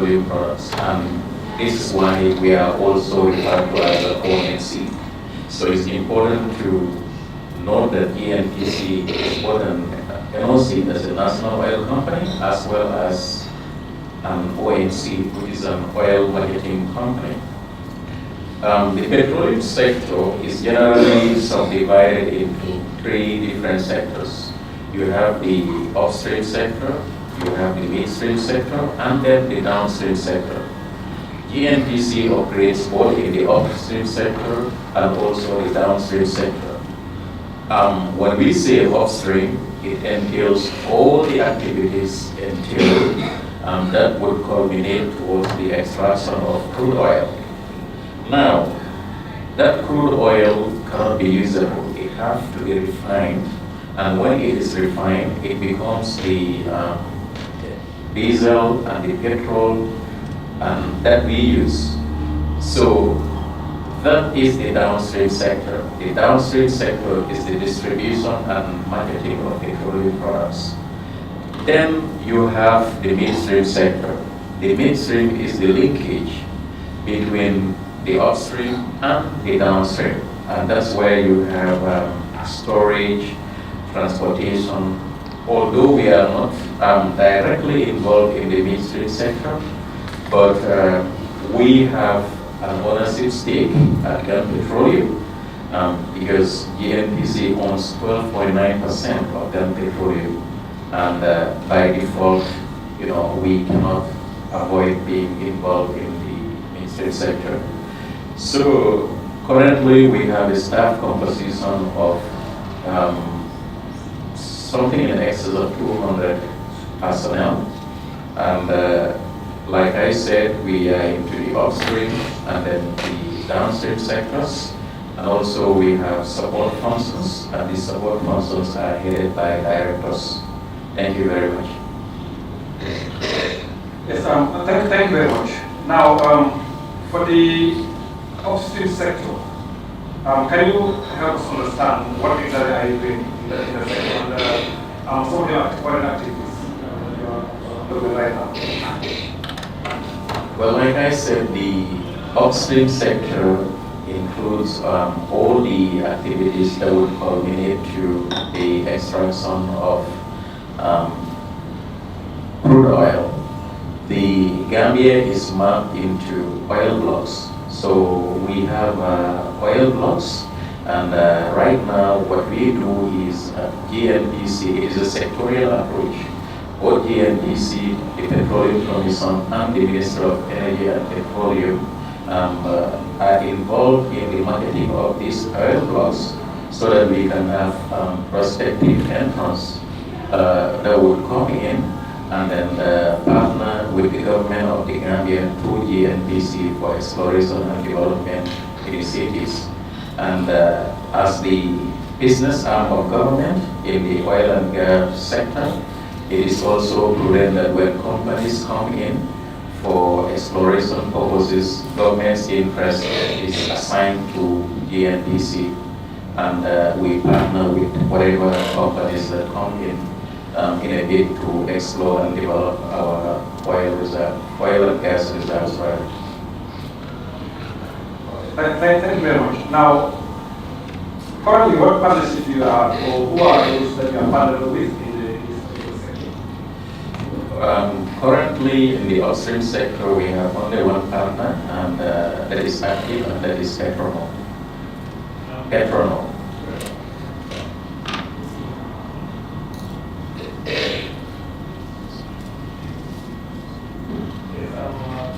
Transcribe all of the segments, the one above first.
petroleum products. And this is why we are also referred to as a ONC. So it's important to note that GNPC is both an NOC as a national oil company as well as an ONC, which is an oil marketing company. The petroleum sector is generally subdivided into three different sectors. You have the upstream sector, you have the midstream sector, and then the downstream sector. GNPC operates both in the upstream sector and also the downstream sector. When we say upstream, it entails all the activities entailed that would culminate towards the extraction of crude oil. Now, that crude oil cannot be usable. It has to be refined, and when it is refined, it becomes the diesel and the petrol that we use. So that is the downstream sector. The downstream sector is the distribution and marketing of petroleum products. Then you have the midstream sector. The midstream is the linkage between the upstream and the downstream. And that's where you have storage, transportation. Although we are not directly involved in the midstream sector, but we have an ownership stake at Petroleum because GNPC owns 12.9% of Petroleum, and by default, we cannot avoid being involved in the midstream sector. So currently, we have a staff composition of something in excess of 200 personnel, and like I said, we are into the upstream and then the downstream sectors, and also we have support functions, and these support functions are headed by directors. Thank you very much. Yes, thank you very much. Now, for the upstream sector, can you help us understand what exactly are you doing in the sector and some of your current activities you are doing right now? Well, like I said, the upstream sector includes all the activities that would culminate to the extraction of crude oil. The Gambia is mapped into oil blocks. So we have oil blocks, and right now what we do is GNPC. It is a sectorial approach. Both GNPC, the Petroleum Commission, and the Minister of Energy and Petroleum are involved in the marketing of these oil blocks so that we can have prospective entrants that would come in and then partner with the government of the Gambia through GNPC for exploration and development initiatives. And as the business arm of government in the oil and gas sector, it is also prudent that when companies come in for exploration purposes, government's interest is assigned to GNPC, and we partner with whatever companies that come in a bid to explore and develop our oil and gas reserves. Right. Thank you very much. Now, currently, what partnership do you have, or who are those that you are partnered with in the sector? Currently, in the upstream sector, we have only one partner, and that is active, and that is Petroleum.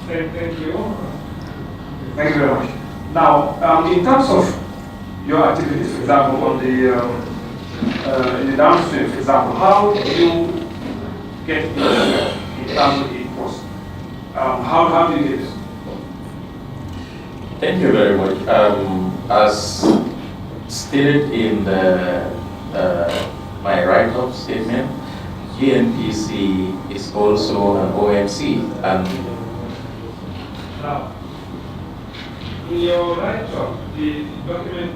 Thank you. Thank you very much. Now, in terms of your activities, for example, on the in the downstream, for example, how do you get in terms of the cost? How do you get it? Thank you very much. As stated in my write-up statement, GNPC is also an OMC, and now, in your write-up, the document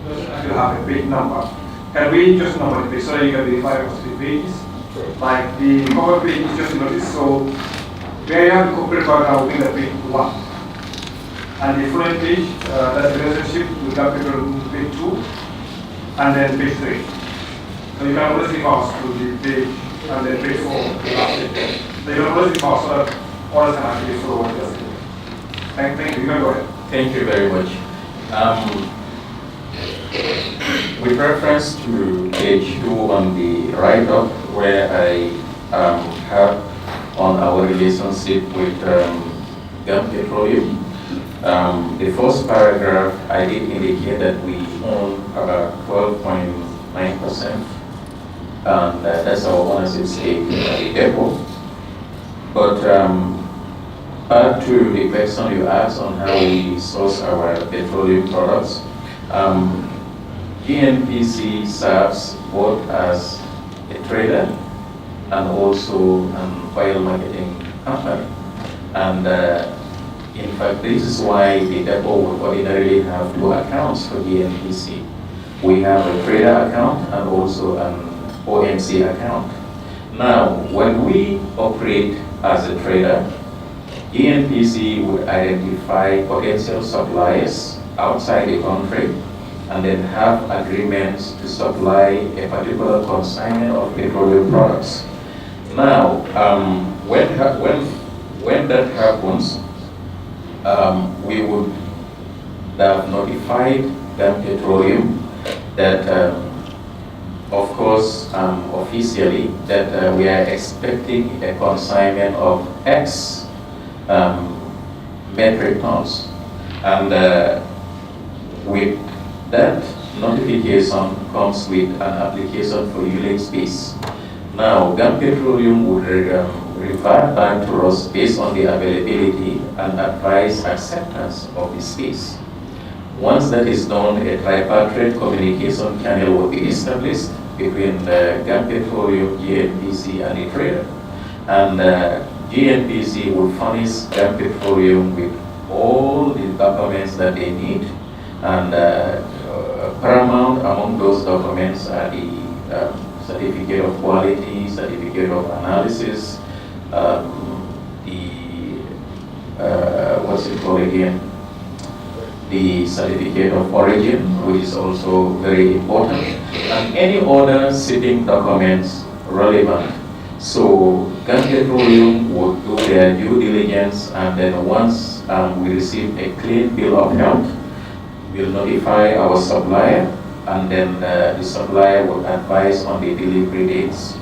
doesn't actually have a page number. Can we just number the page so you can verify what's the pages? Like the cover page is just notice, so where you have the corporate background within the page 1. And the following page, that's the relationship with Petroleum page 2, and then page 3. So you can always reverse to the page, and then page 4, the last page. So you can always reverse so that others can actually follow what you're saying. Thank you. You can go ahead. Thank you very much. With reference to page 2 on the write-up, where I have on our relationship with Petroleum, the first paragraph, I did indicate that we own about 12.9%, and that's our ownership stake at the depot. But back to the question you asked on how we source our petroleum products, GNPC serves both as a trader and also an oil marketing company. And in fact, this is why the depot would ordinarily have two accounts for GNPC. We have a trader account and also an OMC account. Now, when we operate as a trader, GNPC would identify potential suppliers outside the country and then have agreements to supply a particular consignment of petroleum products. Now, when that happens, we would have notified Petroleum that, of course, officially, that we are expecting a consignment of X metric tons. And with that notification comes with an application for unit space. Now, Petroleum would revert back to us based on the availability and advise acceptance of the space. Once that is done, a tripartite communication channel will be established between the Petroleum, GNPC, and the trader. And GNPC will furnish Petroleum with all the documents that they need. And paramount among those documents are the certificate of quality, certificate of analysis, what's it called again? The certificate of origin, which is also very important, and any other shipping documents relevant. So Petroleum would do their due diligence, and then once we receive a clean bill of health, we'll notify our supplier, and then the supplier would advise on the delivery dates.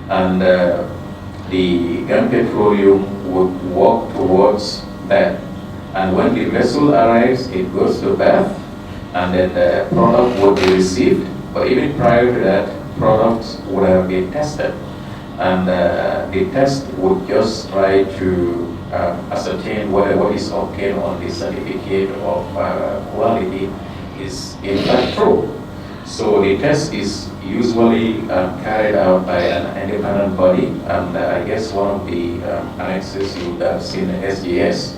And the Petroleum would work towards that. And when the vessel arrives, it goes to berth, and then the product would be received. But even prior to that, products would have been tested. And the test would just try to ascertain whether what is obtained on the certificate of quality is in fact true. So the test is usually carried out by an independent body, and I guess one of the annexes you would have seen SGS.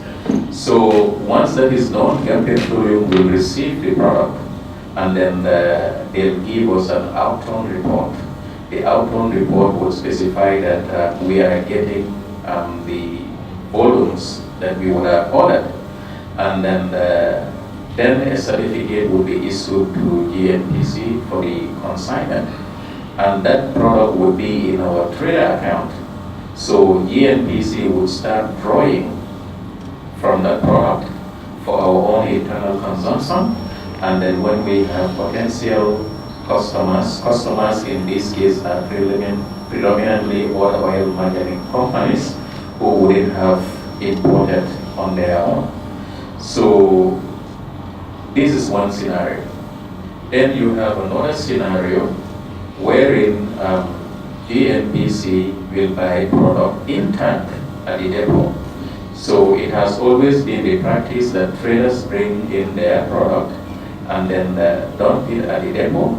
So once that is done, Petroleum will receive the product, and then they'll give us an outturn report. The outturn report would specify that we are getting the volumes that we would have ordered, and then a certificate will be issued to GNPC for the consignment, and that product would be in our trader account. So GNPC would start drawing from that product for our own internal consumption, and then when we have potential customers in this case are predominantly oil marketing companies who wouldn't have imported on their own. So this is one scenario. Then you have another scenario wherein GNPC will buy product in tank at the depot. So it has always been the practice that traders bring in their product and then dump it at the depot,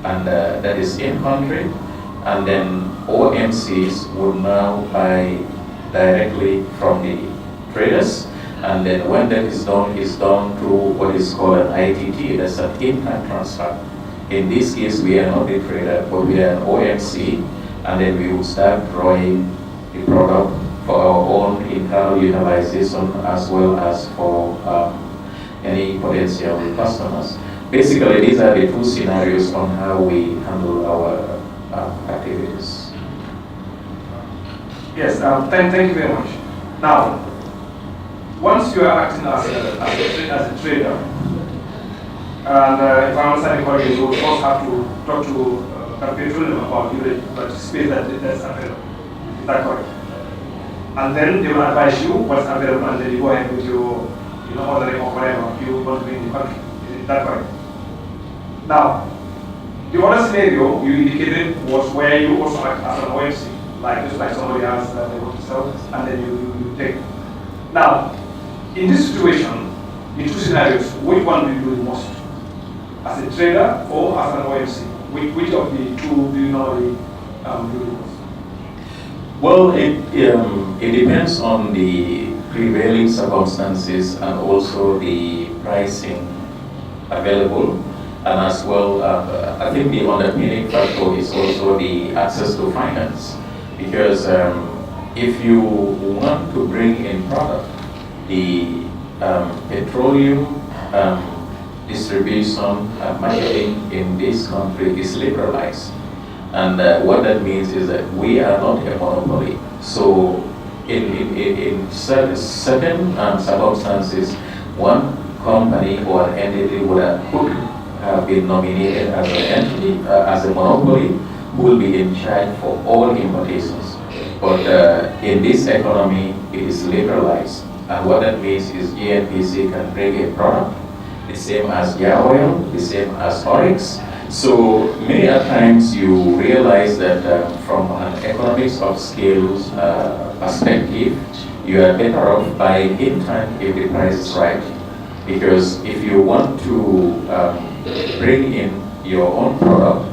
and that is in country, and then OMCs would now buy directly from the traders, and then when that is done through what is called an ITT, that's an in-tank transfer. In this case, we are not the trader, but we are an OMC, and then we will start drawing the product for our own internal utilization as well as for any potential customers. Basically, these are the two scenarios on how we handle our activities. Yes, thank you very much. Now, once you are acting as a trader, and if I understand correctly, you will also have to talk to Petroleum about the space that's available. Is that correct? And then they will advise you what's available, and then you go ahead with your, ordering or whatever you want to do in the country. Is that correct? Now, the other scenario you indicated was where you also act as an OMC, just like somebody else that they want to sell, and then you take. Now, in this situation, in two scenarios, which one do you do the most? As a trader or as an OMC? Which of the two do you normally do the most? Well, it depends on the prevailing circumstances and also the pricing available, and as well, I think the underpinning factor is also the access to finance, because if you want to bring in product, the petroleum distribution and marketing in this country is liberalized. And what that means is that we are not a monopoly. So in certain circumstances, one company or entity could have been nominated as an entity, as a monopoly, who will be in charge for all importations. But in this economy, it is liberalized. And what that means is GNPC can bring a product, the same as oil, the same as oryx. So many a times you realize that from an economics of scales perspective, you are better off buying in time if the price is right. Because if you want to bring in your own product,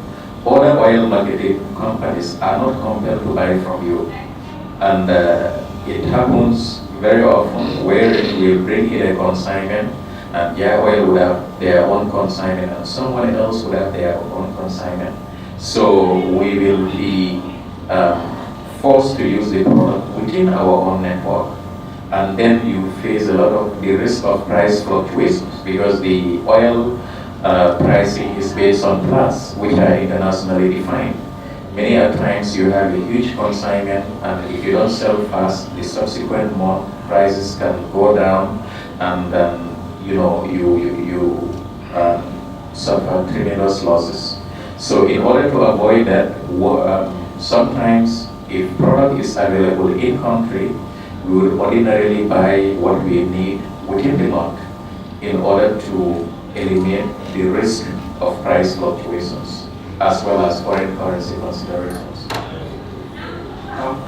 other oil marketing companies are not compelled to buy from you. And it happens very often where we bring in a consignment and oil would have their own consignment and someone else would have their own consignment. So we will be forced to use the product within our own network. And then you face a lot of the risk of price fluctuations because the oil pricing is based on Platts, which are internationally defined. Many a times you have a huge consignment, and if you don't sell fast, the subsequent month prices can go down, and then you suffer tremendous losses. So in order to avoid that, sometimes if product is available in country, we would ordinarily buy what we need within the month in order to eliminate the risk of price fluctuations as well as foreign currency considerations.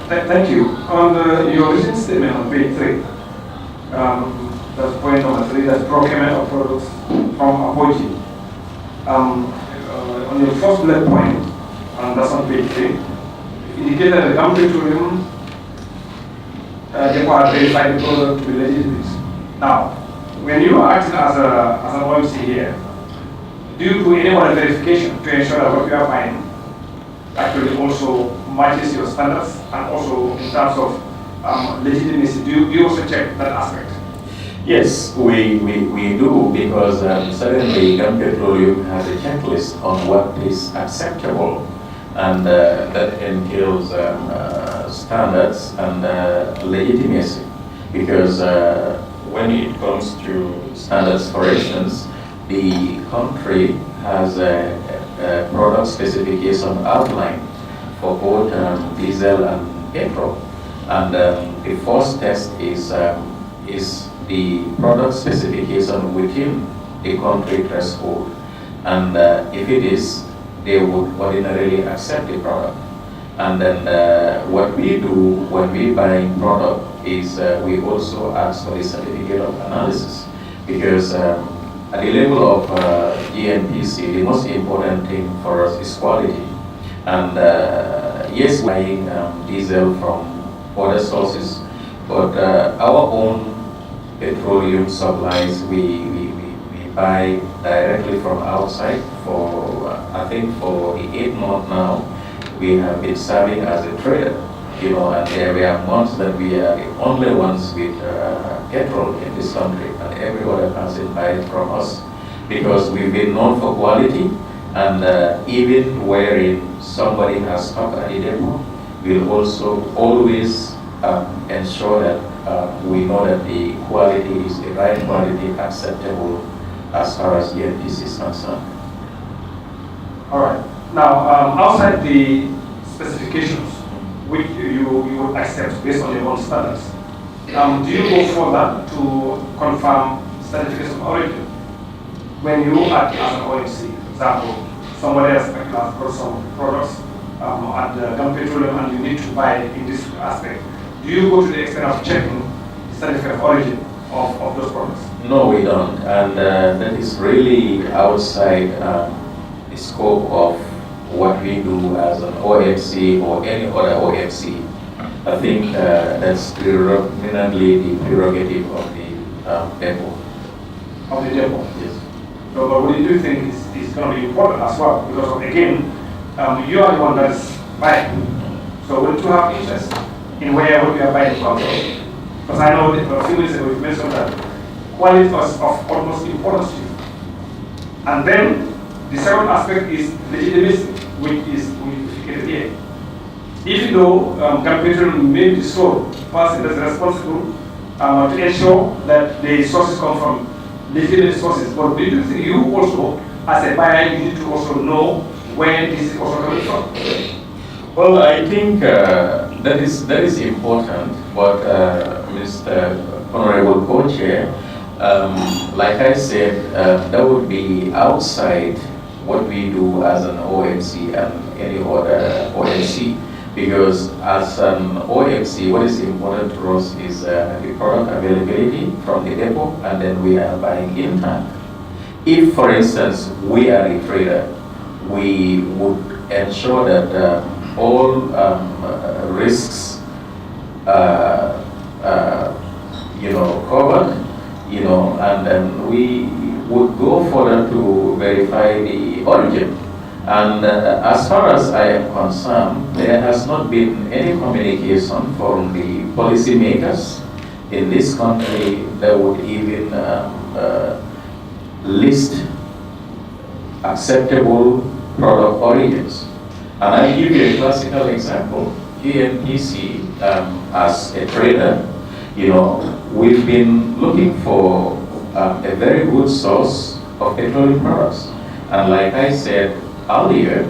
Thank you. On your recent statement on page 3, that's point number 3, that's procurement of products from Apogee. On your first bullet point, and that's on page 3, indicated that the Petroleum required verified the product to be legitimate. Now, when you are acting as an OMC here, do you do any other verification to ensure that what you are buying actually also matches your standards, and also in terms of legitimacy, do you also check that aspect? Yes, we do, because certainly Petroleum has a checklist on what is acceptable, and that entails standards and legitimacy. Because when it comes to standards, for instance, the country has a product specification outline for both diesel and petrol, and the first test is the product specification within the country threshold, and if it is, they would ordinarily accept the product. And then what we do when we buy product is we also ask for the certificate of analysis, because at the level of GNPC, the most important thing for us is quality. And yes, buying diesel from other sources, but our own petroleum supplies, we buy directly from outside. For I think for the 8th month now, we have been serving as a trader. and there were months that we are the only ones with petrol in this country, and every other country buys from us because we've been known for quality, and even wherein somebody has stock at the depot, we'll also always ensure that we know that the quality is the right quality, acceptable as far as GNPC is concerned. All right. Now, outside the specifications, which you would accept based on your own standards, do you go further to confirm certificates of origin when you act as an OMC? For example, somebody has got some products at the Petroleum and you need to buy in this aspect. Do you go to the extent of checking the certificate of origin of those products? No, we don't, and that is really outside the scope of what we do as an OMC or any other OMC. I think that's predominantly the prerogative of the depot. Of the depot? Yes. So, but what do you think is going to be important as well? Because again, you are the one that's buying. So wouldn't you have interest in where what we are buying from? Because I know that a few minutes ago you mentioned that quality was of utmost importance to you. And then the second aspect is legitimacy, which is indicated here. Even though Petroleum may be the sole person that's responsible to ensure that the sources come from legitimate sources, but do you think you also, as a buyer, you need to also know where this is also coming from? Well, I think that is important, but Mr. Honorable Co-Chair, like I said, that would be outside what we do as an OMC and any other OMC, because as an OMC, what is important to us is the product availability from the depot, and then we are buying in tank. If, for instance, we are a trader, we would ensure that all risks covered, and then we would go further to verify the origin. And as far as I am concerned, there has not been any communication from the policymakers in this country that would even list acceptable product origins. And I'll give you a classical example. GNPC, as a trader, we've been looking for a very good source of petroleum products. And like I said earlier,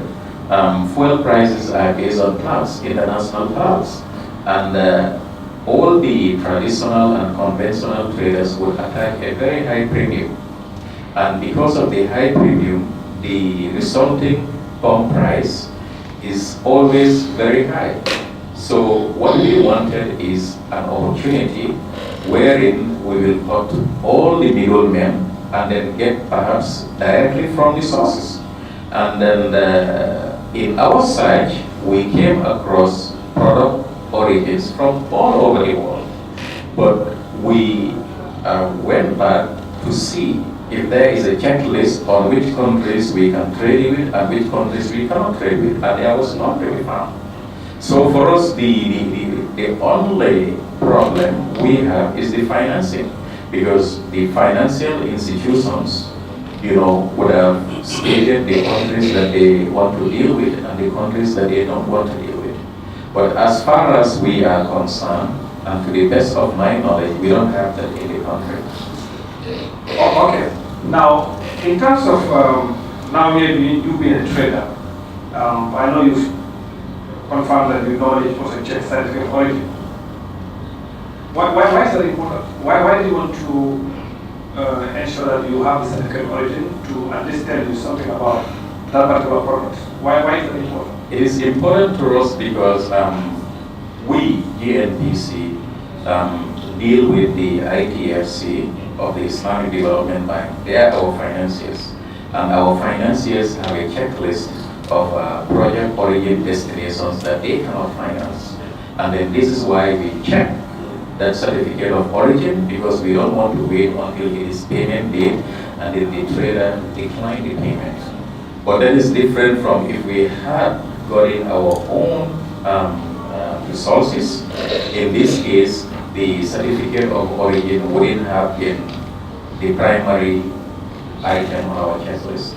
fuel prices are based on Platts, international Platts. And all the traditional and conventional traders would attack a very high premium. And because of the high premium, the resulting pump price is always very high. So what we wanted is an opportunity wherein we will cut all the middlemen and then get perhaps directly from the sources. And then in our search, we came across product origins from all over the world. But we went back to see if there is a checklist on which countries we can trade with and which countries we cannot trade with, and there was not really found. So for us, the only problem we have is the financing, because the financial institutions, would have stated the countries that they want to deal with and the countries that they don't want to deal with. But as far as we are concerned, and to the best of my knowledge, we don't have that in the country. Oh, okay. Now, in terms of now you being a trader, I know you've confirmed that you normally also check certificate of origin. Why is that important? Why do you want to ensure that you have the certificate of origin to at least tell you something about that particular product? Why is that important? It is important to us because we, GNPC, deal with the ITFC of the Islamic Development Bank. They are our financiers. And our financiers have a checklist of project origin destinations that they cannot finance. And then this is why we check that certificate of origin, because we don't want to wait until it is payment date and then the trader decline the payment. But that is different from if we had gotten our own resources. In this case, the certificate of origin wouldn't have been the primary item on our checklist.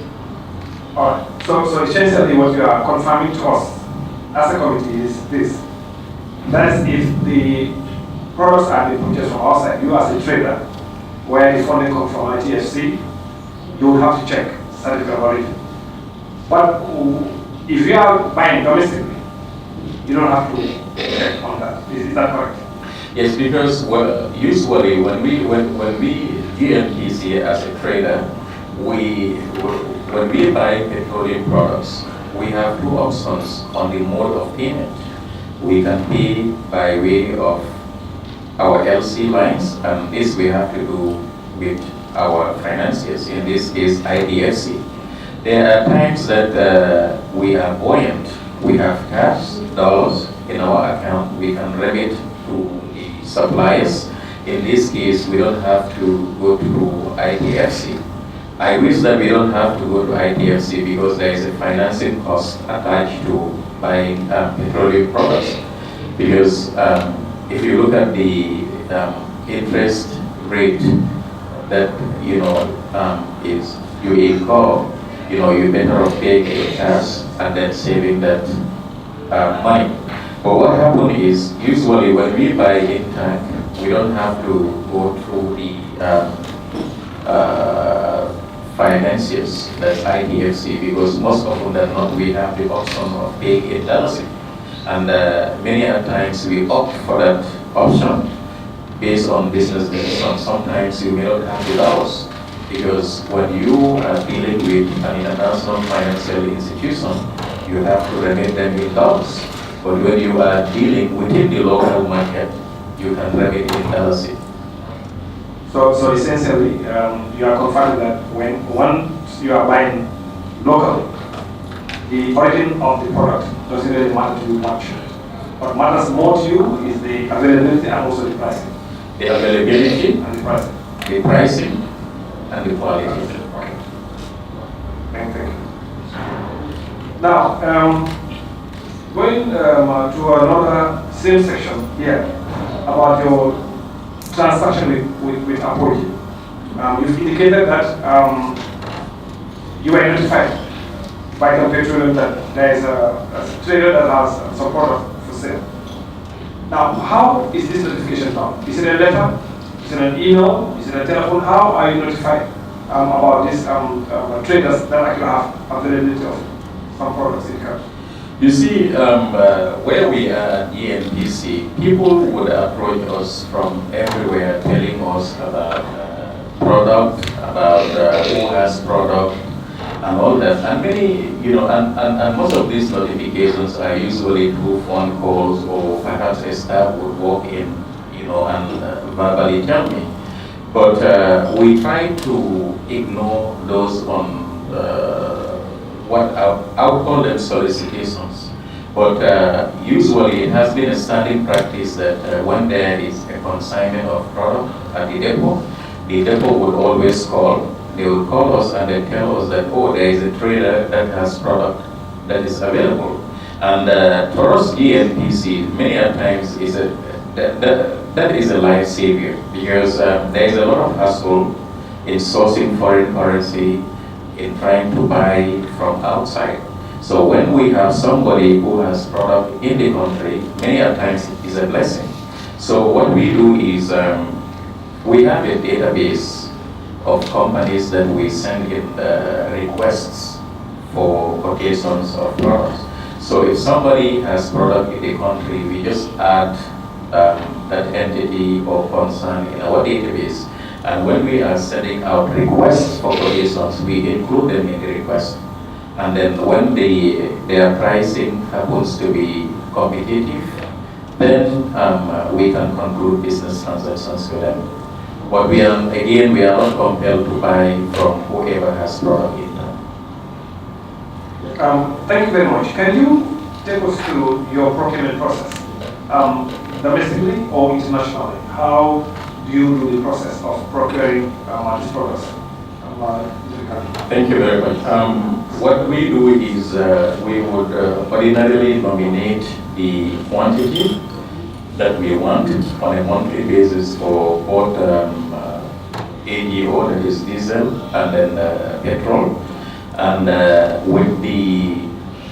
All right. So essentially what you are confirming to us as a committee is this. That is, if the products are being purchased from outside, you as a trader, where the funding comes from ITFC, you will have to check certificate of origin. But if you are buying domestically, you don't have to check on that. Is that correct? Yes, because usually when we GNPC as a trader, when we buy petroleum products, we have two options on the mode of payment. We can pay by way of our LC lines, and this we have to do with our financiers, in this case IDFC. There are times that we are buoyant, we have cash, dollars in our account, we can remit to the suppliers. In this case, we don't have to go through IDFC. I wish that we don't have to go to IDFC because there is a financing cost attached to buying petroleum products. Because if you look at the interest rate that is you incur, you're better off paying in cash and then saving that money. But what happens is usually when we buy in tank, we don't have to go through the financiers, that's IDFC, because most often than not we have the option of paying in dollars. And many a times we opt for that option based on business decisions. Sometimes you may not have the dollars, because when you are dealing with an international financial institution, you have to remit them in dollars. But when you are dealing within the local market, you can remit in dollars. So essentially, you are confirming that once you are buying locally, the origin of the product doesn't really matter to you much. What matters more to you is the availability and also the pricing. The availability and the pricing. The pricing and the quality. Okay. Thank you. Now, going to another same section here about your transaction with Apogee. You've indicated that you were notified by the Petroleum that there is a trader that has some product for sale. Now, how is this notification done? Is it a letter? Is it an email? Is it a telephone? How are you notified about these traders that actually have availability of some products in country? You see, where we are at GNPC, people would approach us from everywhere telling us about product, about who has product, and all that. And many, and most of these notifications are usually through phone calls, or perhaps a staff would walk in, and verbally tell me. But we try to ignore those on what I'll call them solicitations. But usually it has been a standing practice that when there is a consignment of product at the depot would always call. They would call us and they tell us that, oh, there is a trader that has product that is available. And for us GNPC, many a times that is a life savior, because there is a lot of hassle in sourcing foreign currency, in trying to buy from outside. So when we have somebody who has product in the country, many a times it is a blessing. So what we do is we have a database of companies that we send in requests for quotations of products. So if somebody has product in the country, we just add that entity or concern in our database. And when we are sending out requests for quotations, we include them in the request. And then when their pricing happens to be competitive, then we can conclude business transactions with them. But we are not compelled to buy from whoever has product in them. Thank you very much. Can you take us through your procurement process, domestically or internationally? How do you do the process of procuring these products Thank you very much. What we do is we would ordinarily nominate the quantity that we want on a monthly basis for both ADO, that is diesel, and then petrol. And with the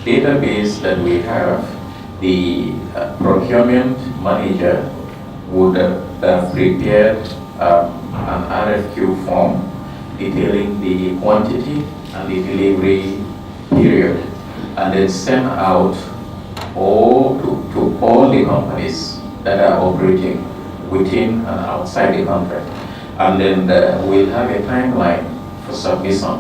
database that we have, the procurement manager would have prepared an RFQ form detailing the quantity and the delivery period, and then send out to all the companies that are operating within and outside the country. And then we'll have a timeline for submission.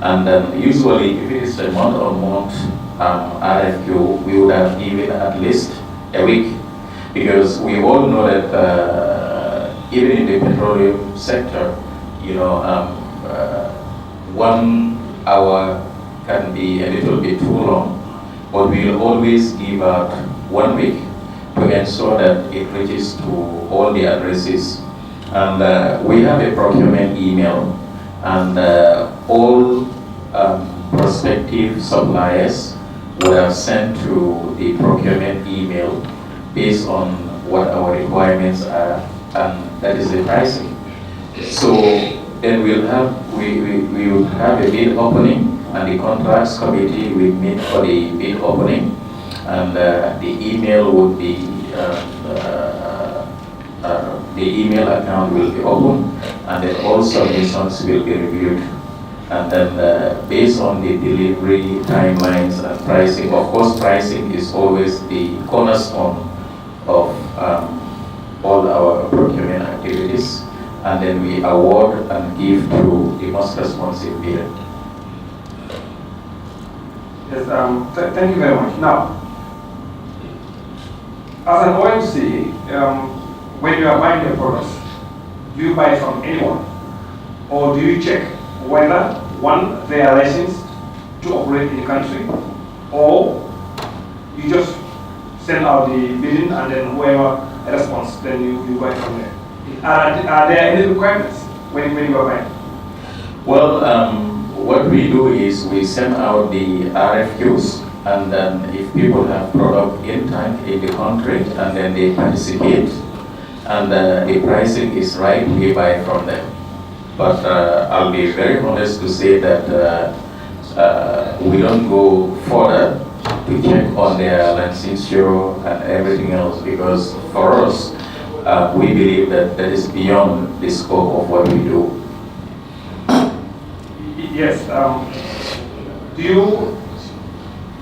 And then usually, if it is a month-on-month RFQ, we would have given at least a week, because we all know that even in the petroleum sector, you know, 1 hour can be a little bit too long, but we'll always give out 1 week to ensure that it reaches to all the addresses. And we have a procurement email, and all prospective suppliers would have sent to the procurement email based on what our requirements are, and that is the pricing. So then we will have a bid opening, and the contracts committee will meet for the bid opening, and the email would be the email account will be open, and then all submissions will be reviewed. And then based on the delivery timelines and pricing, of course pricing is always the cornerstone of all our procurement activities, and then we award and give to the most responsive bidder. Yes, thank you very much. Now, as an OMC, when you are buying your products, do you buy from anyone, or do you check whether, one, they are licensed to operate in the country, or you just send out the bidding and then whoever responds, then you buy from there? Are there any requirements when you are buying? Well, what we do is we send out the RFQs, and then if people have product in tank in the country, and then they participate, and the pricing is right, we buy from them. But I'll be very honest to say that we don't go further to check on their licensure and everything else, because for us, we believe that that is beyond the scope of what we do. Yes. Do you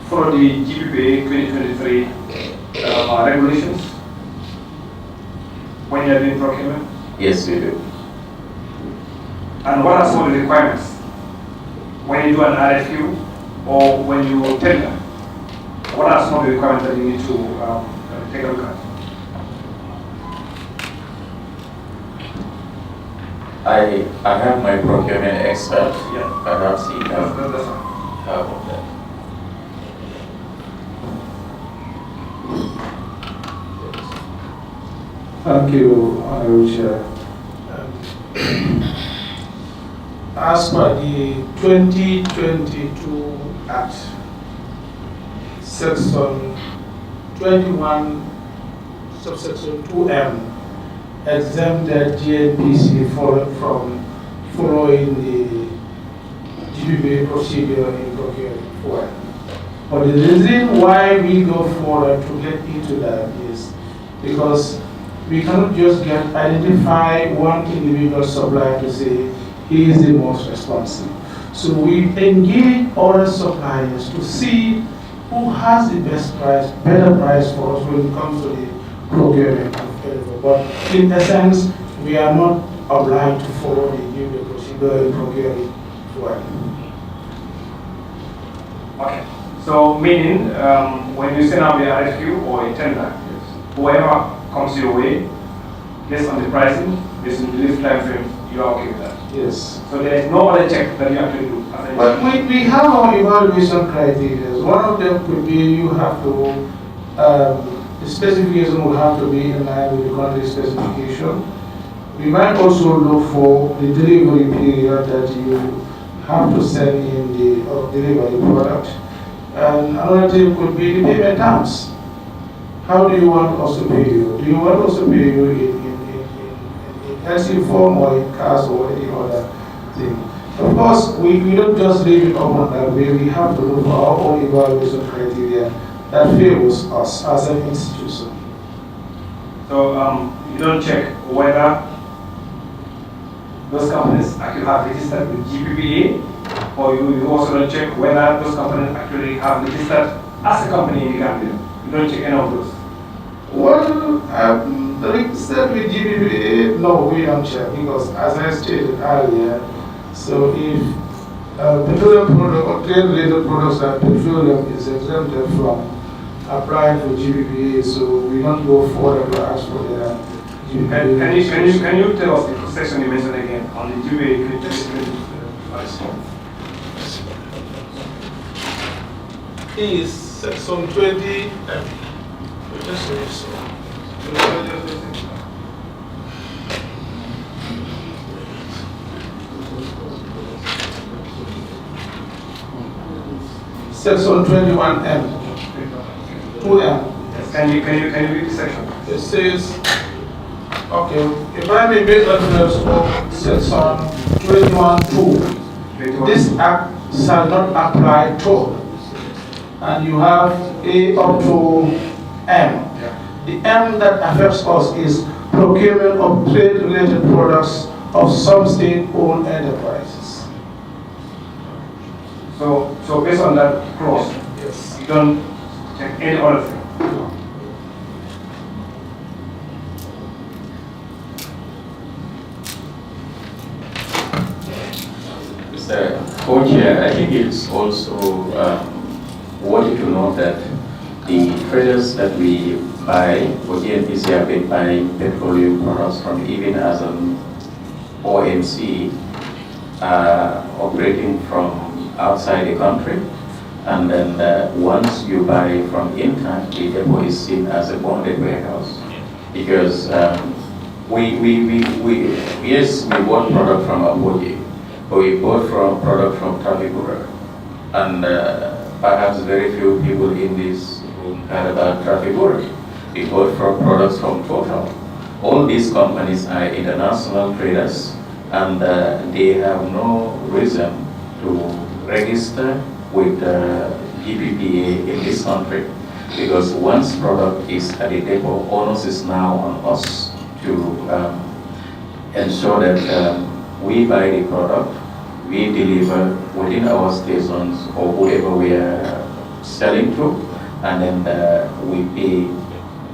follow the GPPA 2023 regulations when you are doing procurement? Yes, we do. And what are some of the requirements when you do an RFQ or when you tender? What are some of the requirements that you need to take a look at? I have my procurement expert. Yeah. Perhaps he can That's fine. help with that. Thank you, Honorable Chair. As per the 2022 Act, Section 21, subsection 2M, exempted GNPC from following the GPPA procedure in procuring fuel. But the reason why we go forward to get into that is because we cannot just identify one individual supplier to say he is the most responsive. So we engage other suppliers to see who has the best price, better price for us when it comes to the procurement of fuel. But in essence, we are not obliged to follow the procedure in procuring fuel. Okay. So meaning when you send out the RFQ or a tender, whoever comes your way, based on the pricing, based on the delivery time frame, you are okay with that? Yes. So there is no other check that you have to do? But we have our evaluation criteria. One of them could be you have to, the specification will have to be in line with the country specification. we might also look for the delivery period that you have to send in the delivery product. And another thing could be the payment terms. How do you want us to pay you? Do you want us to pay you in LC form or in cash or any other thing? Of course, we don't just leave it open that way. We have to look for our own evaluation criteria that favors us as an institution. So you don't check whether those companies actually have registered with GPPA, or you also don't check whether those companies actually have registered as a company in the Gambia. You don't check any of those. Well, registered with GPPA, no, we don't check because, as I stated earlier, so if petroleum product or trade-related products like petroleum is exempted from applying for GPPA, so we don't go further to ask for their GPPA. Can you tell us the section you mentioned again on the GPPA? Is section 20. Just say so. Section 21M. 2M. Can you read the section? It says, okay, if I may make reference to section 21.2, this act shall not apply to, and you have A up to M. Yeah. The M that affects us is procurement of trade-related products of some state-owned enterprises. So based on that clause, yes, you don't check any other thing. Mr. Co-Chair, I think it's also worthy to note that the traders that we buy for GNPC have been buying petroleum products from even as an OMC operating from outside the country, and then once you buy from Intact, the depot is seen as a bonded warehouse because yes, we bought product from Aboji, but we bought product from Trafigura, and perhaps very few people in this room heard about Trafigura. We bought products from Total. All these companies are international traders, and they have no reason to register with GPPA in this country, because once product is at the depot, onus is now on us to ensure that we buy the product, we deliver within our stations or whoever we are selling to, and then we pay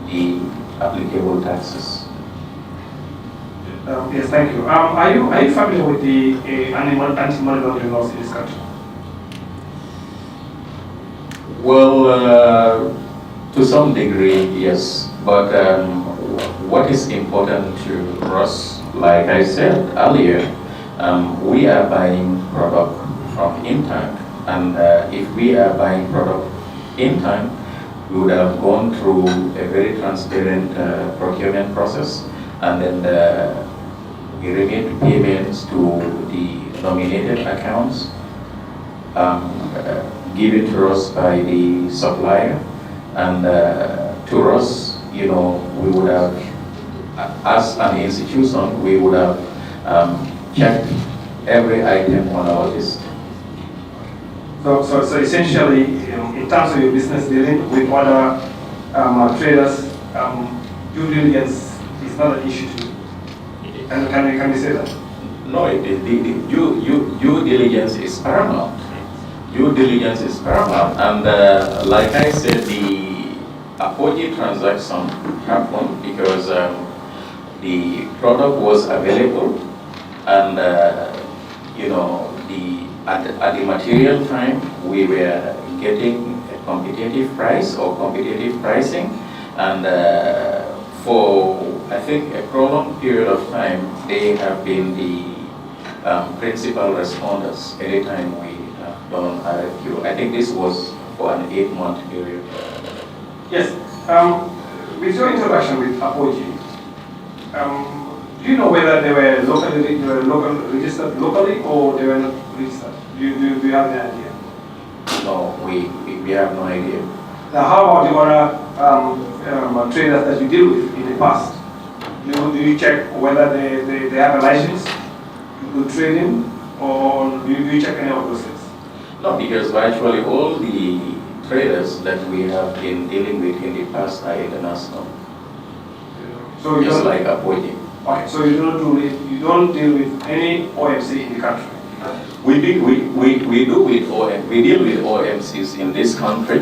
the applicable taxes. Yes, thank you. Are you familiar with the anti-money laundering laws in this country? Well, to some degree, yes. But what is important to us, like I said earlier, we are buying product from Intact, and if we are buying product Intact, we would have gone through a very transparent procurement process, and then we remit payments to the nominated accounts given to us by the supplier, and to us, we would have, as an institution, we would have checked every item on our list. So essentially, in terms of your business dealing with other traders, due diligence is not an issue to you. Can you say that? No, the due diligence is paramount. Due diligence is paramount, and like I said, the Apogee transaction happened because the product was available, and at the material time we were getting a competitive price or competitive pricing, and for I think a prolonged period of time they have been the principal responders anytime we have done RFQ. I think this was for an 8-month period. Yes. With your interaction with Apogee, Do you know whether they were registered locally or they were not registered? Do you have any idea? No, we have no idea. Now, how about the other traders that you deal with in the past? Do you check whether they have a license to trade in, or do you check any of those things? No, because virtually all the traders that we have been dealing with in the past are international. So just like appointing. Okay, so you don't deal with any OMC in the country. We deal with OMCs in this country,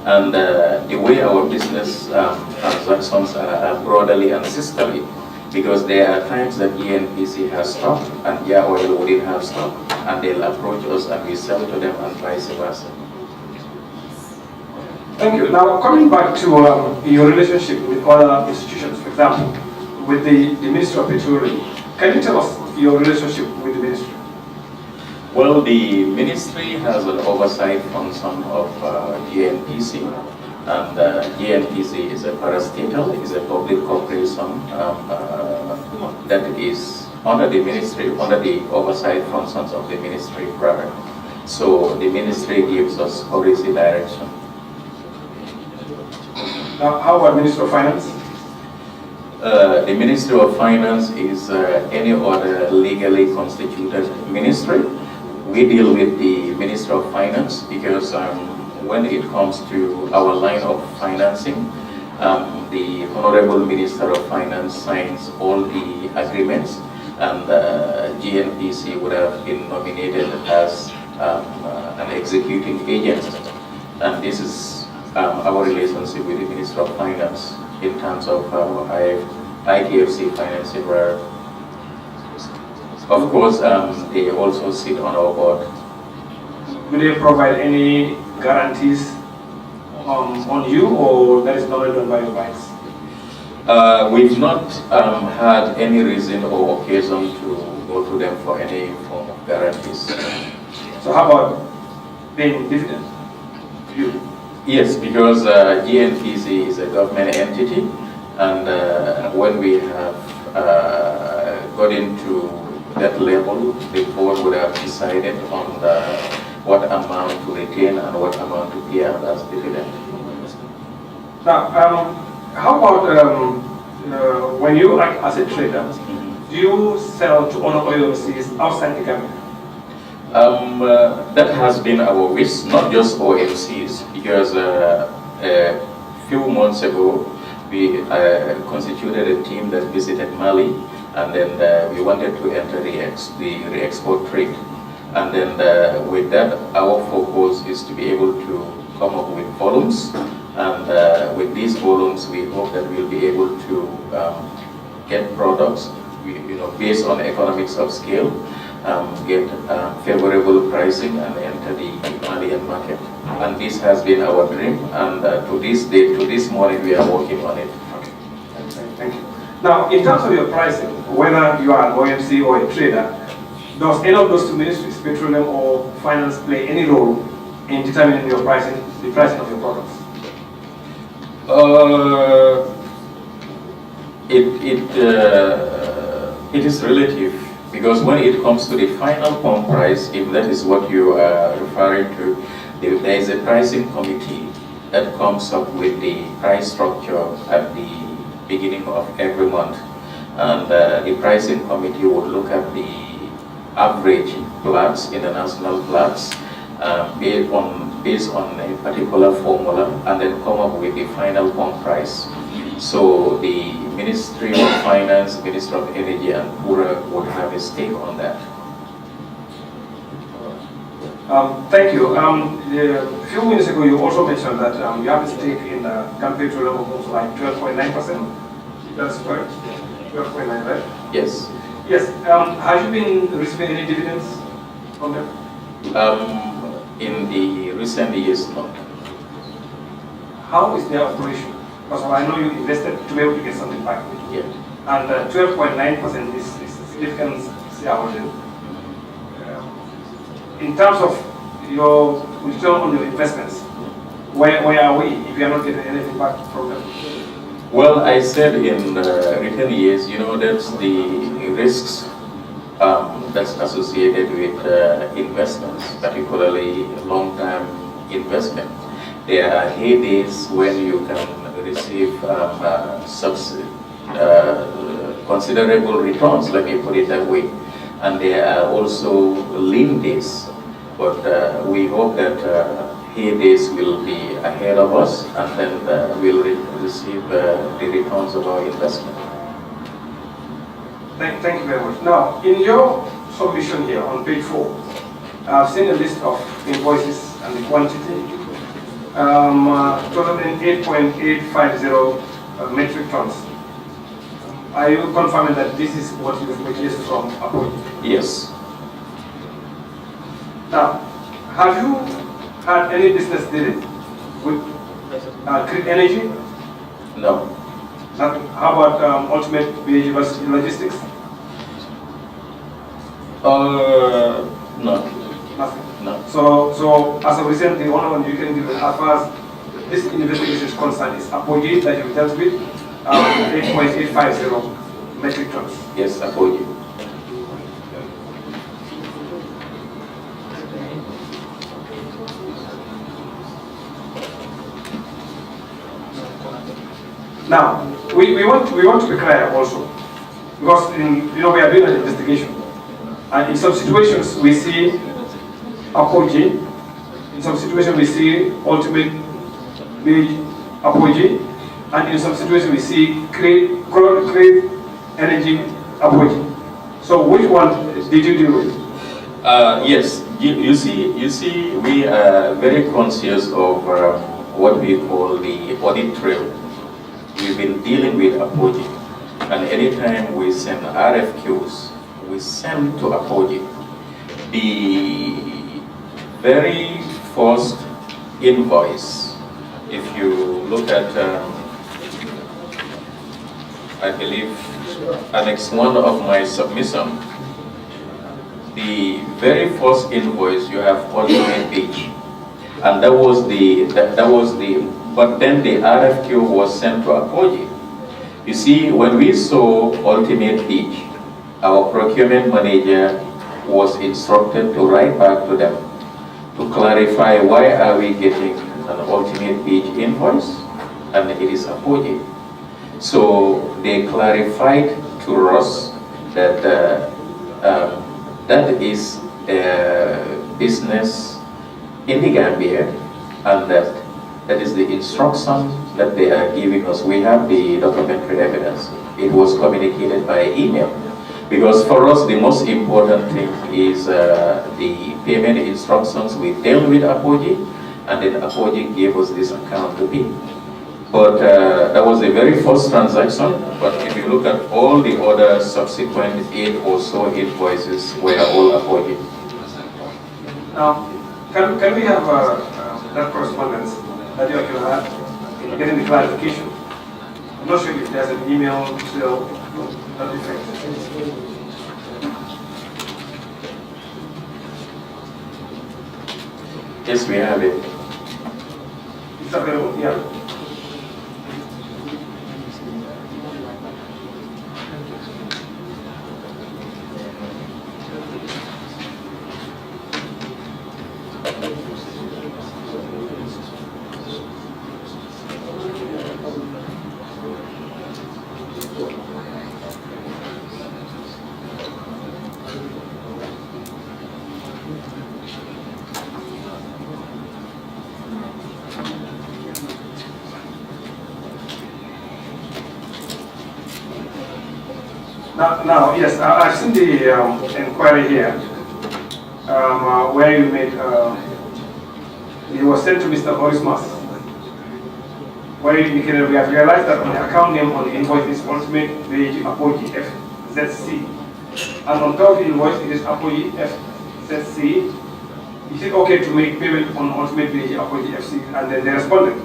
and the way our business transactions are broadly and systemically, because there are times that GNPC has stock and their oil wouldn't have stock, and they'll approach us and we sell to them and vice versa. Thank you. Now, coming back to your relationship with other institutions, for example, with the Ministry of Petroleum, can you tell us your relationship with the ministry? Well, the ministry has an oversight function of GNPC, and GNPC is a parastatal, is a public corporation that is under the ministry, under the oversight functions of the ministry rather. So the ministry gives us policy direction. Now, how about Ministry of Finance? The Ministry of Finance is any other legally constituted ministry. We deal with the Ministry of Finance because when it comes to our line of financing, the Honorable Minister of Finance signs all the agreements, and GNPC would have been nominated as an executing agent. And this is our relationship with the Minister of Finance in terms of ITFC financing, where of course they also sit on our board. Do they provide any guarantees on you, or that is not done by your banks? We've not had any reason or occasion to go to them for any form of guarantees. So how about paying dividend to you? Yes, because GNPC is a government entity, and when we have got into that level, the board would have decided on what amount to retain and what amount to pay out as dividend. Now, how about when you act as a trader, do you sell to other oil overseas outside the Gambia? That has been our wish, not just OMCs, because a few months ago we constituted a team that visited Mali, and then we wanted to enter the re-export trade. And then with that, our focus is to be able to come up with volumes, and with these volumes we hope that we'll be able to get products based on economics of scale, get favorable pricing and enter the Malian market. And this has been our dream, and to this day, to this morning, we are working on it. Okay. Thank you. Now, in terms of your pricing, whether you are an OMC or a trader, does any of those two ministries, Petroleum or Finance, play any role in determining your pricing, the pricing of your products? It is relative, because when it comes to the final pump price, if that is what you are referring to, there is a pricing committee that comes up with the price structure at the beginning of every month, and the pricing committee will look at the average Platts, international Platts, based on a particular formula, and then come up with the final pump price. So the Ministry of Finance, Ministry of Energy, and PURA would have a stake on that. Thank you. A few minutes ago, you also mentioned that you have a stake in Gambia Petroleum of also like 12.9%. That's correct? 12.9, right? Yes. Yes. Have you been receiving any dividends from them? In the recent years, not. How is their operation? Because I know you invested to be able to get something back. Yeah. And 12.9% is significant shareholding. In terms of your return on your investments, where are we if you are not getting anything back from them? Well, I said in written years, you know, that's the risks that's associated with investments, particularly long-term investment. There are heydays when you can receive considerable returns, let me put it that way. And there are also lean days, but we hope that heydays will be ahead of us, and then we'll receive the returns of our investment. Thank you very much. Now, in your submission here on page 4, I've seen a list of invoices and the quantity. Totaling 8.850 metric tons. Are you confirming that this is what you've purchased from Apple? Yes. Now, have you had any business dealing with Grid Energy? No. How about Ultimate BAG Logistics? No. Nothing. No. So as of recent, the only one you can give as far as this investigation is concerned is Apogee that you've dealt with, 8.850 metric tons. Yes, Apogee. Now, we want to be clear also, because we are doing an investigation, and in some situations we see Apogee, in some situations we see Ultimate Apogee, and in some situations we see Great Energy Apogee. So which one did you deal with? Yes, you see, we are very conscious of what we call the audit trail. We've been dealing with Apogee, and anytime we send RFQs, we send to Apogee. The very first invoice, if you look at, I believe, Annex 1 of my submission, the very first invoice you have ultimate page, and that was the, but then the RFQ was sent to Apogee. You see, when we saw ultimate page, our procurement manager was instructed to write back to them to clarify why are we getting an ultimate page invoice and it is Apogee. So they clarified to us that that is a business in the Gambia, and that is the instruction that they are giving us. We have the documentary evidence. It was communicated by email. Because for us, the most important thing is the payment instructions. We dealt with Apogee, and then Apogee gave us this account to pay. But that was the very first transaction. But if you look at all the other subsequent 8 or so invoices, were all Apogee. Now, can we have that correspondence that you actually had in getting the clarification? I'm not sure if there's an email still. That effect. Yes, we have it. It's available, yeah. Now, yes, I've seen the inquiry here, where you made, it was sent to Mr. Boris Mas, where you can we have realized that the account name on the invoice is Ultimate BAG Apogee FZC, and on top of the invoice it is Apogee FZC. Is it okay to make payment on Ultimate BAG Apogee FC? And then they responded,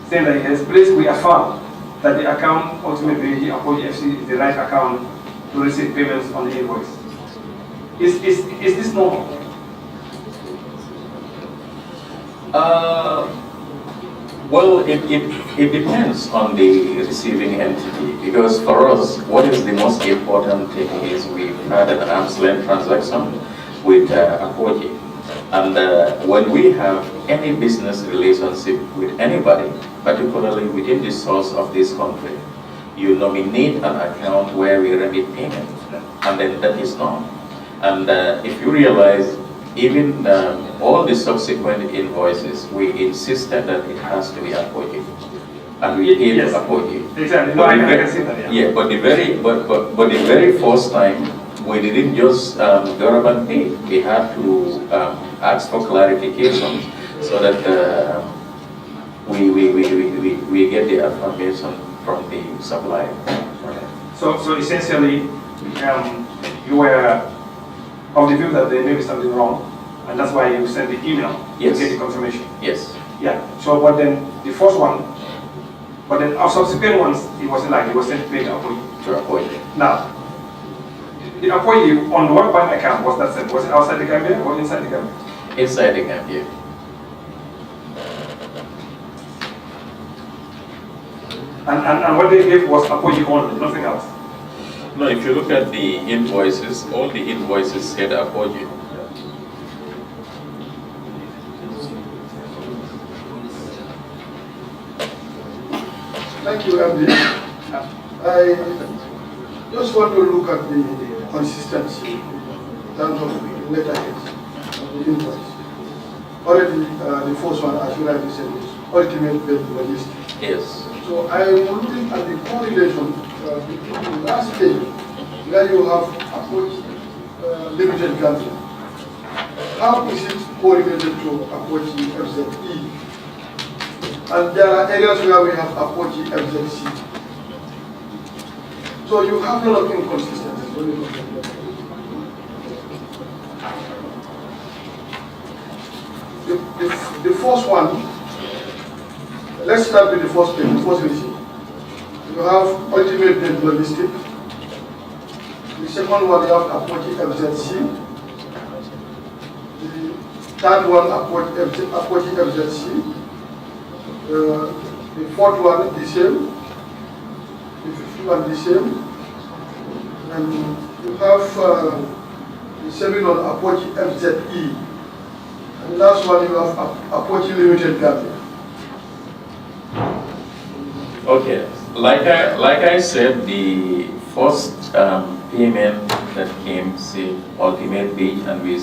saying that yes, please we affirm that the account Ultimate BAG Apogee FC is the right account to receive payments on the invoice. Is this normal? Well, it depends on the receiving entity, because for us, what is the most important thing is we've had an arm's length transaction with Akoji. And when we have any business relationship with anybody, particularly within the source of this country, you nominate an account where we remit payment, and then that is known. And if you realize, even all the subsequent invoices, we insisted that it has to be Akoji, and we paid Yes. Akoji. Exactly. No, I can see that. Yeah, but the very first time we didn't just go up and pay. We had to ask for clarification so that we get the affirmation from the supplier. So essentially, you were of the view that there may be something wrong, and that's why you sent the email Yes. to get the confirmation. Yes. Yeah. So, but then the first one, but then our subsequent ones, it wasn't like it was sent to pay the Apoyi. To avoid it. Now, the Apoyi on what bank account was that sent? Was it outside the Gambia or inside the Gambia? Inside the Gambia. And what they gave was Apoyi only, nothing else. No, if you look at the invoices, all the invoices said Akoji. Thank you, MD. I just want to look at the consistency in terms of the letterhead of the invoice. Already, the first one, as you rightly said, is ultimate value logistics. Yes. So I am looking at the correlation between the last page, where you have approach limited Gambia. How is it correlated to approach FZE? And there are areas where we have approach FZC. So you have a lot of inconsistencies when you look at that. The first one, let's start with the first page, the first receipt. You have ultimate net logistic. The second one, you have approach FZC. The third one, approach FZC. The fourth one, the same. The fifth one, the same. And you have the seventh one, approach FZE. And the last one, you have approach limited Gambia. Okay. Like I said, the first payment that came said ultimate bid, and we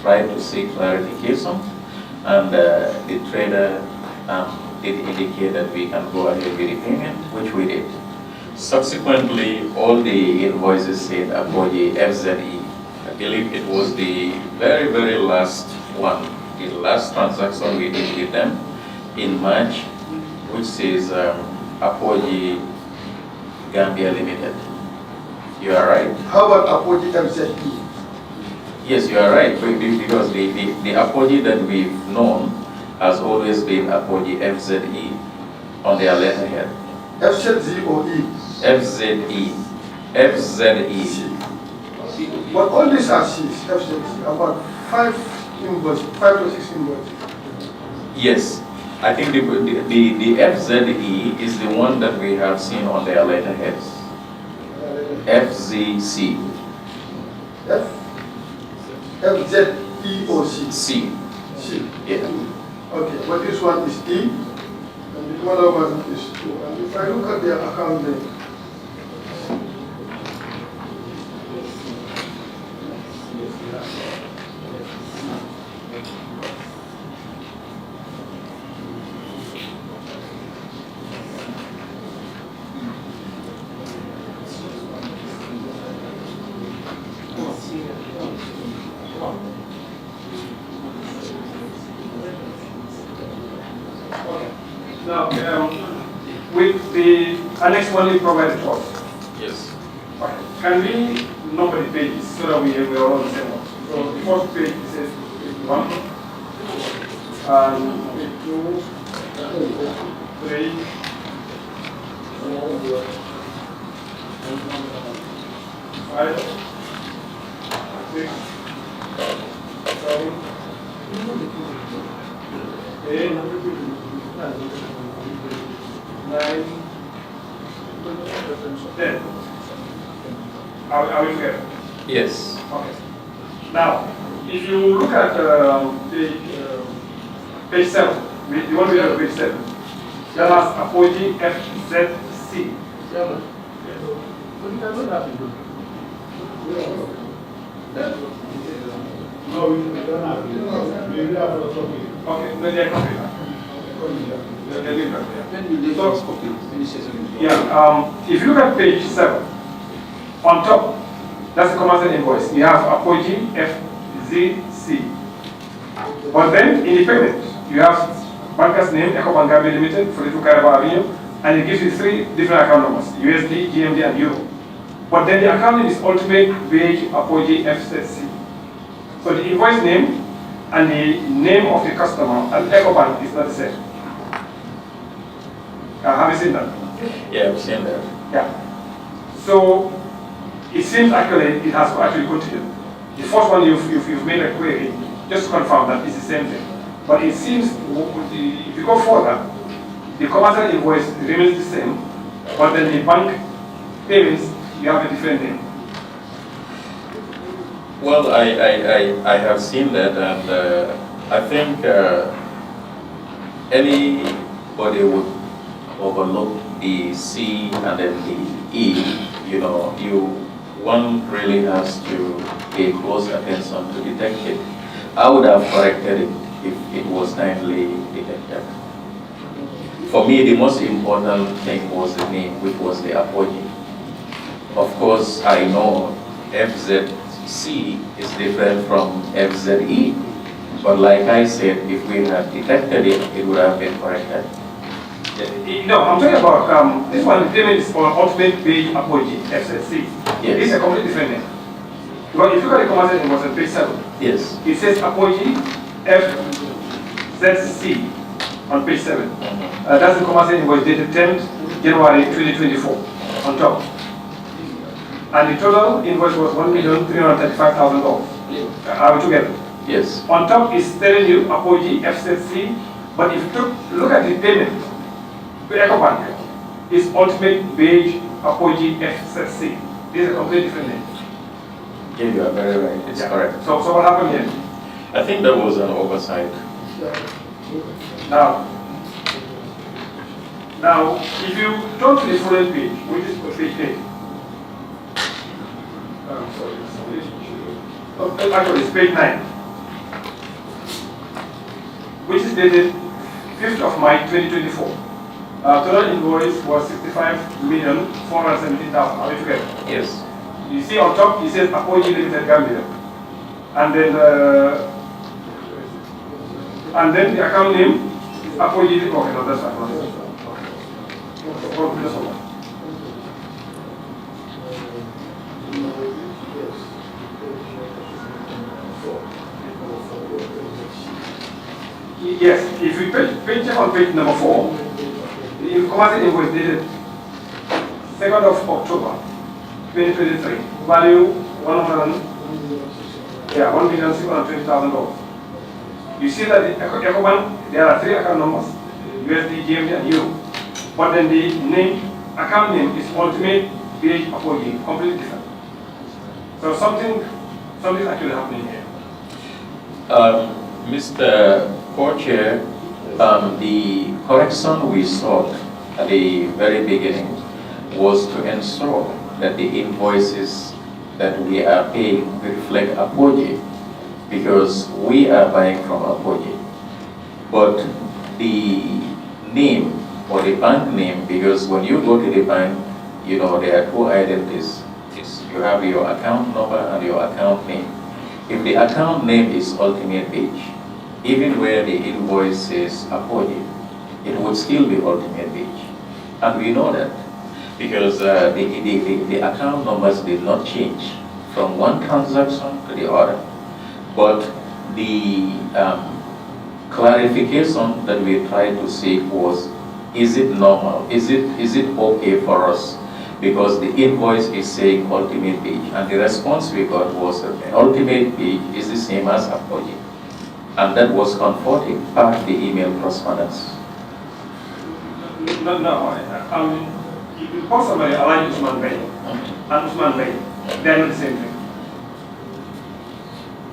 tried to seek clarification, and the trader did indicate that we can go ahead with the payment, which we did. Subsequently, all the invoices said Apoji FZE. I believe it was the very last one, the last transaction we did with them in March, which says Apoji Gambia Limited. You are right. How about Apoji FZE? Yes, you are right, because the Apoji that we've known has always been Apoji FZE on their letterhead. FZE or E? FZE. FZE. But all these are C's, FZE, about 5 to 6 invoices. Yes, I think the FZE is the one that we have seen on their letterheads. FZC. FZE or C? C. C. Yeah. Okay, but this one is E, and the other one is 2. And if I look at their account name, Now, with the annex one you provided to us, Yes. can we number the pages so that we are all on the same one? So the first page says page 1, and page 2, 3, 4, 5, 6, 7, 8, Then, are we clear? Yes. Okay. Now, if you look at page 7, you want to read page 7. That has apogee FZC. No, we don't have it. We will have a copy. Okay, then they are copy. If you look at page 7, on top, that's the commercial invoice. You have apogee FZC. But then in the payment, you have banker's name, EcoBank Gambia Limited, 42 Caraba Avenue, and it gives you 3 different account numbers, USD, GMD, and Euro. But then the account name is Ultimate Wage Apogee FZC. So the invoice name and the name of the customer and EcoBank is not the same. Have you seen that? Yeah, I've seen that. Yeah. So it seems actually it has to actually continue. The first one you've made a query just to confirm that it's the same thing. But it seems if you go further, the commercial invoice remains the same, but then the bank payments you have a different name. Well, I have seen that, and I think anybody would overlook the C and then the E. You know, one really has to pay close attention to detect it. I would have corrected it if it was timely detected. For me, the most important thing was the name, which was the apogee. Of course, I know FZC is different from FZE, but like I said, if we had detected it, it would have been corrected. No, I'm talking about this one. The payment is for Ultimate Wage Apogee FZC. Yes. It's a completely different name. Because if you look at the commercial invoice on page 7, Yes. it says Apogee FZC on page 7. That's the commercial invoice dated 10th January 2024 on top. And the total invoice was $1,335,000. Are we together? Yes. On top is telling you Apogee FZC, but if you look at the payment to EcoBank, it's Ultimate Wage Apogee FZC. This is a completely different name. Yeah, you are very right. It's correct. So what happened here? I think there was an oversight. Now, if you turn to the following page, which is page 8. Actually, it's page 9, which is dated 5th of May 2024. Total invoice was 65,417,000. Are you together? Yes. You see on top, it says Apogee Limited Gambia, and then the account name is Apogee. Okay, no, that's not. Yes, if we check on page number 4, the commercial invoice dated 2nd of October 2023, value $1,620,000. You see that the EcoBank, there are 3 account numbers, USD, GMD, and Euro. But then the account name is Ultimate Wage Apogee, completely different. So something is actually happening here. Mr. Co-Chair, the correction we sought at the very beginning was to ensure that the invoices that we are paying reflect Apogee, because we are buying from Apogee. But the name or the bank name, because when you go to the bank, there are 2 identities. You have your account number and your account name. If the account name is Ultimate Wage, even where the invoice says Apogee, it would still be Ultimate Wage. And we know that because the account numbers did not change from one transaction to the other. But the clarification that we tried to seek was, is it normal? Is it okay for us? Because the invoice is saying Ultimate Wage, and the response we got was that Ultimate Wage is the same as Apogee. And that was comforting, part of the email correspondence. You call somebody Alaji Usman Bey and Usman Bey, they are not the same thing.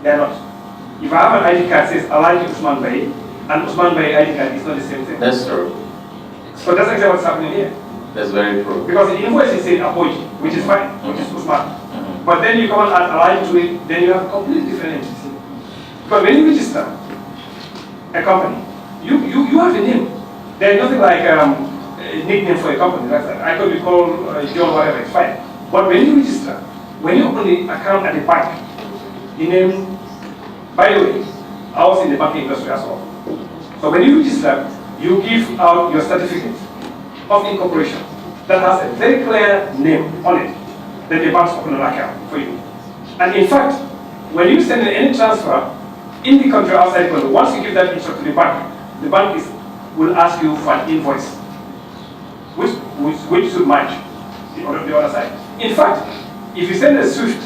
They are not. If I have an ID card that says Alaji Usman Bey and Usman Bey ID card, it's not the same thing. That's true. So that's exactly what's happening here. That's very true. Because the invoice is saying Apoji, which is fine, which is Usman. But then you come and add Alaji to it, then you have a completely different entity. Because when you register a company, you have a name. There is nothing like a nickname for a company. Like I could be called John, whatever, it's fine. But when you register, when you open the account at the bank, the name, by the way, I was in the banking industry as well. So when you register, you give out your certificate of incorporation that has a very clear name on it. Then the bank open an account for you. And in fact, when you send any transfer in the country, outside the country, once you give that instruction to the bank will ask you for an invoice, which should match the other side. In fact, if you send a SWIFT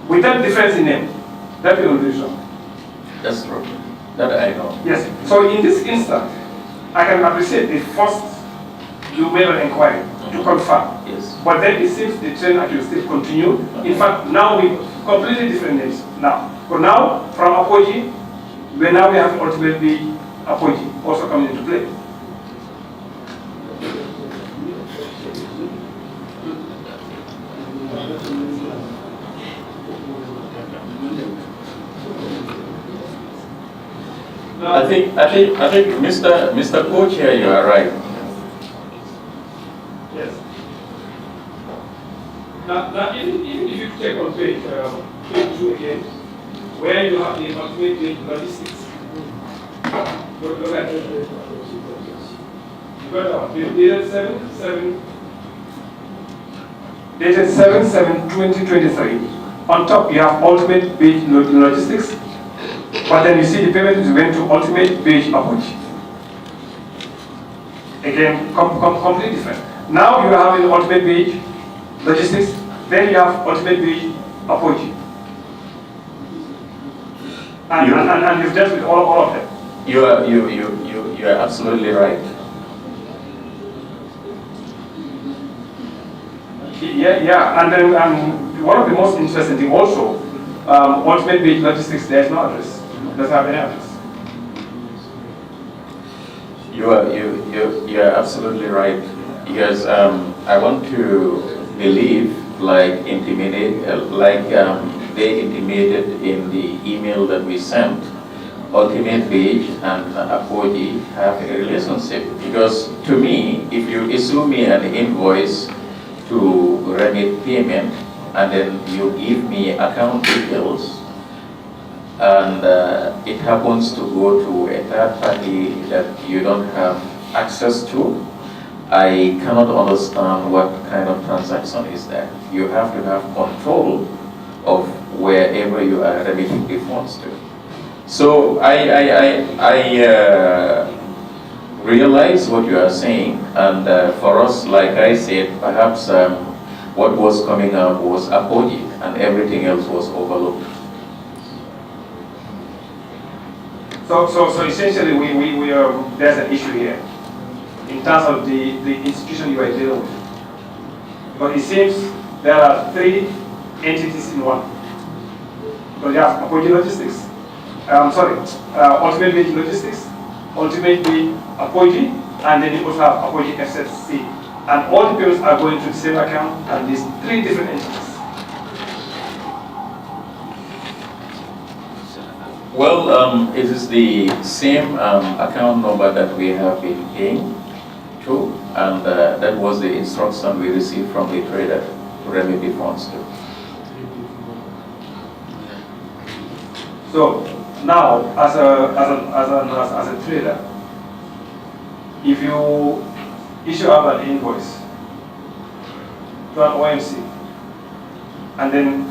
with that difference in name, that will be wrong. That's true. That I know. Yes. So in this instance, I can appreciate the first you made an inquiry to confirm. Yes. But then it seems the train actually still continue. In fact, now we completely different names now. But now from Apoji, we have ultimately Apoji also coming into play. I think Mr. Coach here, you are right. Yes. Now even if you check on page 2 again, where you have the ultimate page logistics. Look at it. You got dated 7/7/2023. On top you have ultimate page logistics. But then you see the payment is going to ultimate page approach. Again, completely different. Now you have the ultimate page logistics, then you have ultimate page approach. And you've dealt with all of them. You are absolutely right. Yeah, and then one of the most interesting thing also, ultimate page logistics, there's no address. Doesn't have any address. You are absolutely right. Because I want to believe, like they intimated in the email that we sent, Ultimate Page and Apoji have a relationship. Because to me, if you issue me an invoice to remit payment, and then you give me account details, and it happens to go to a third party that you don't have access to, I cannot understand what kind of transaction is that. You have to have control of wherever you are remitting the funds to. So I realize what you are saying, and for us, like I said, perhaps what was coming up was Apoji and everything else was overlooked. So essentially, we there's an issue here in terms of the institution you are dealing with. But it seems there are 3 entities in one. So you have Apoji Logistics, Ultimate Page Logistics, Ultimate Page Apoji, and then you also have Apoji FCC. And all the payments are going to the same account, and these 3 different entities. Well, it is the same account number that we have been paying to, and that was the instruction we received from the trader to remit the funds to. So now, as a trader, if you issue out an invoice to an OMC, and then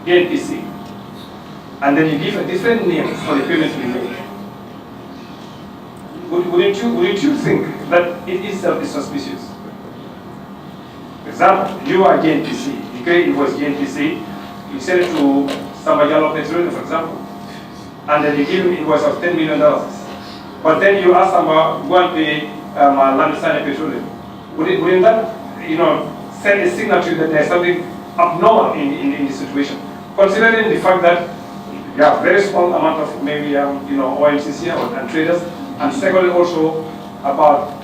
GNPC, and then you give a different name for the payment to be made, wouldn't you think that it itself is suspicious? For example, you are GNPC, you create invoice GNPC, you send it to somebody else, Petroleum, for example, and then you give him an invoice of $10 million. but then you ask them go and pay Landesine Petroleum. Wouldn't that, send a signal to you that there's something abnormal in the situation? Considering the fact that you have very small amount of maybe OMCC and traders, and secondly also about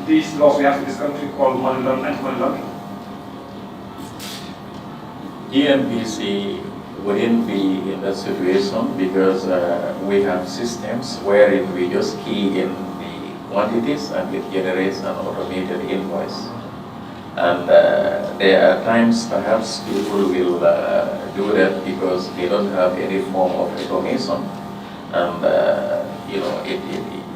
these laws we have in this country called anti-money laundering. GNPC wouldn't be in that situation because we have systems wherein we just key in the quantities and it generates an automated invoice. And there are times perhaps people will do that because they don't have any form of automation. And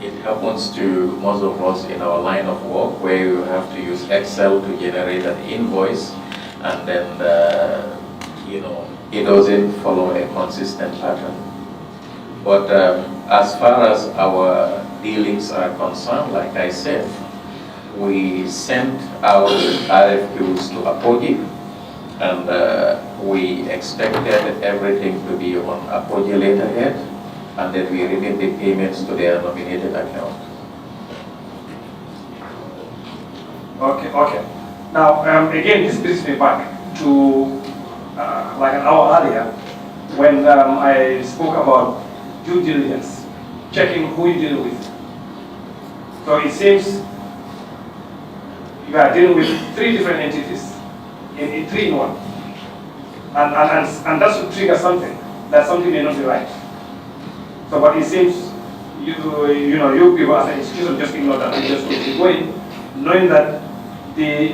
it happens to most of us in our line of work where you have to use Excel to generate an invoice, and then it doesn't follow a consistent pattern. But as far as our dealings are concerned, like I said, we sent out RFQs to Apogee, and we expected everything to be on Apogee letterhead, and then we remit the payments to their nominated account. Okay. Now, again, this brings me back to like an hour earlier when I spoke about due diligence, checking who you deal with. So it seems you are dealing with 3 different entities in 3 in 1, and that should trigger something. That something may not be right. So, but it seems you people as an institution just ignore that and just keep going, knowing that the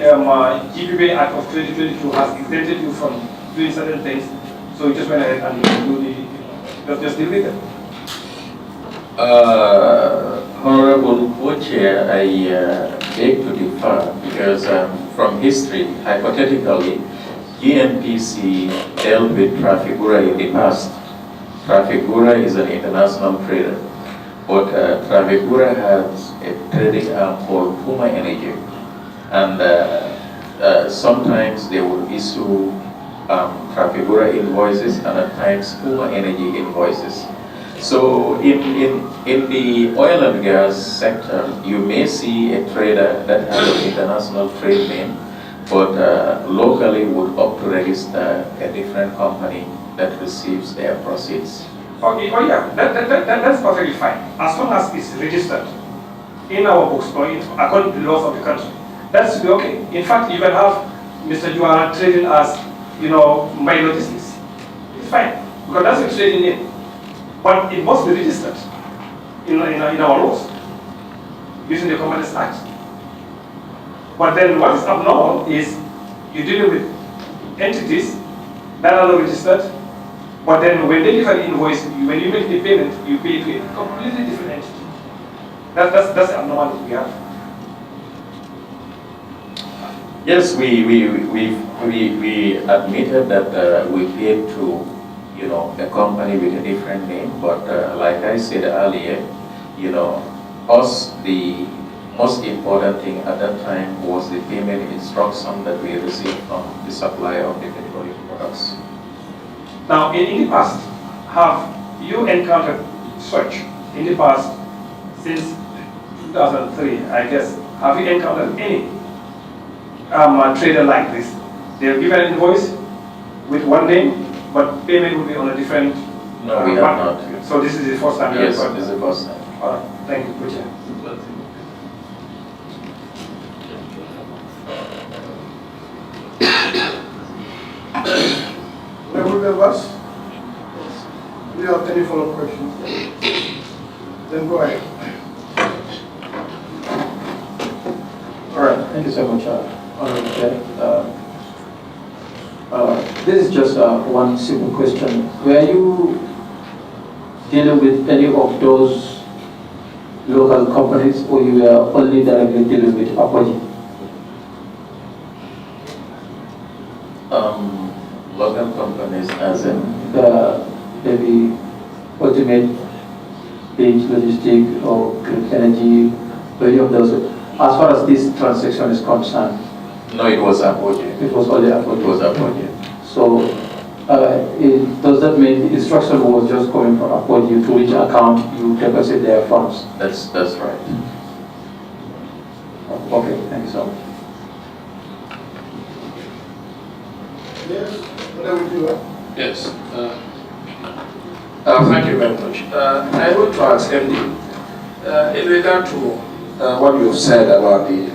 GPPA Act of 2022 has exempted you from doing certain things, so you just went ahead and you just deal with it. Honorable Co-Chair, I beg to differ because from history, hypothetically, GNPC dealt with Trafigura in the past. Trafigura is an international trader, but Trafigura has a trading arm called Puma Energy, and sometimes they will issue Trafigura invoices and at times Puma Energy invoices. So in the oil and gas sector, you may see a trader that has an international trade name, but locally would opt to register a different company that receives their proceeds. Okay, oh yeah, that's perfectly fine. As long as it's registered in our books or according to the laws of the country, that should be okay. In fact, you can have Mr. Juara trading as, my logistics. It's fine, because that's what trading in. But it must be registered in our laws using the Companies Act. But then what is abnormal is you're dealing with entities that are not registered, but then when they give an invoice, when you make the payment, you pay to a completely different entity. That's the abnormality we have. Yes, we admitted that we paid to a company with a different name, but like I said earlier, us, the most important thing at that time was the payment instruction that we received from the supplier of the petroleum products. Now, in the past, have you encountered such in the past since 2003, I guess? Have you encountered any trader like this? They'll give an invoice with one name, but payment will be on a different. No, we have not. So this is the first time. Yes, this is the first time. All right. Thank you, Kucha. Honorable members, do you have any follow-up questions? Then go ahead. All right. Thank you so much, Honorable Chair. This is just one simple question. Were you dealing with any of those local companies, or you were only directly dealing with Apogee? Local companies as in? Maybe Ultimate Beach Logistic or Green Energy, any of those. As far as this transaction is concerned? No, it was Apogee. It was only Apogee. It was Apogee. So Does that mean the instruction was just coming from upon you to which account you deposit their funds? That's right. Okay, thank you so much. Yes, whatever you do. Yes. Thank you very much. I want to ask MD, in regard to what you said about the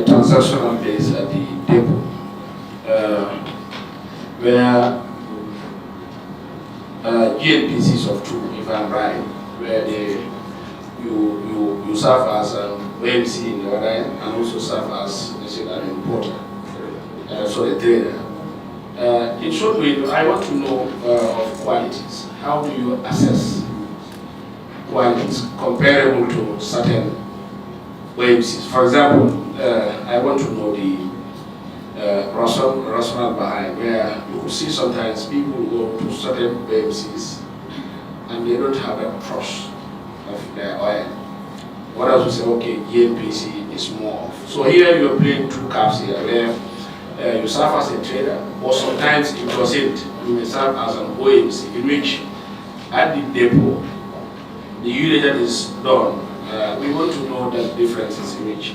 transactional base at the depot, where GNPCs of two, if I'm right, where you serve as OMC in the other end and also serve as an importer, so the trader. In short way, I want to know of qualities. How do you assess qualities comparable to certain OMCs? For example, I want to know the rationale behind, where you could see sometimes people go to certain OMCs and they don't have a trust of their oil. What else we say, okay, GNPC is more of. So here you're playing two cards here, where you serve as a trader, or sometimes it doesn't. You may serve as an OMC, in which at the depot, the unit that is done, we want to know the differences in which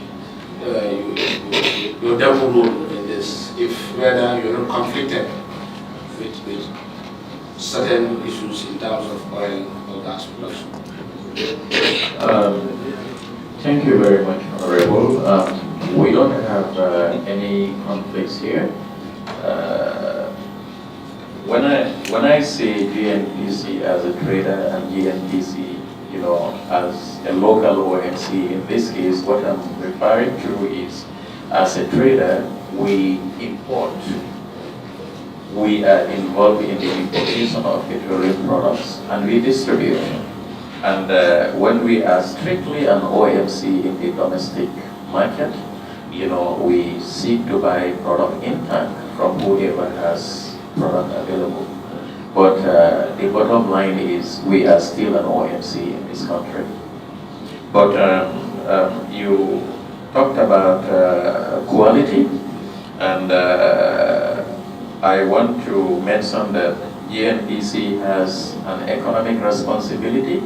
your double role in this, if whether you're not conflicted with certain issues in terms of oil or gas production. Thank you very much, Honorable. We don't have any conflicts here. When I say GNPC as a trader and GNPC, as a local OMC, in this case, what I'm referring to is, as a trader, we import. We are involved in the importation of petroleum products, and we distribute. And when we are strictly an OMC in the domestic market, we seek to buy product in tank from whoever has product available. But the bottom line is we are still an OMC in this country. But you talked about quality, and I want to mention that GNPC has an economic responsibility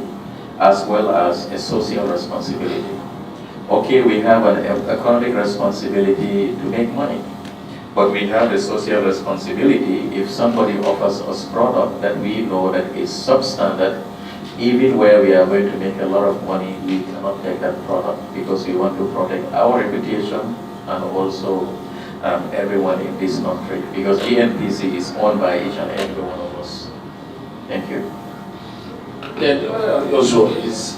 as well as a social responsibility. Okay, we have an economic responsibility to make money, but we have a social responsibility. If somebody offers us product that we know that is substandard, even where we are going to make a lot of money, we cannot take that product because we want to protect our reputation and also everyone in this country, because GNPC is owned by each and every one of us. Thank you. Then also is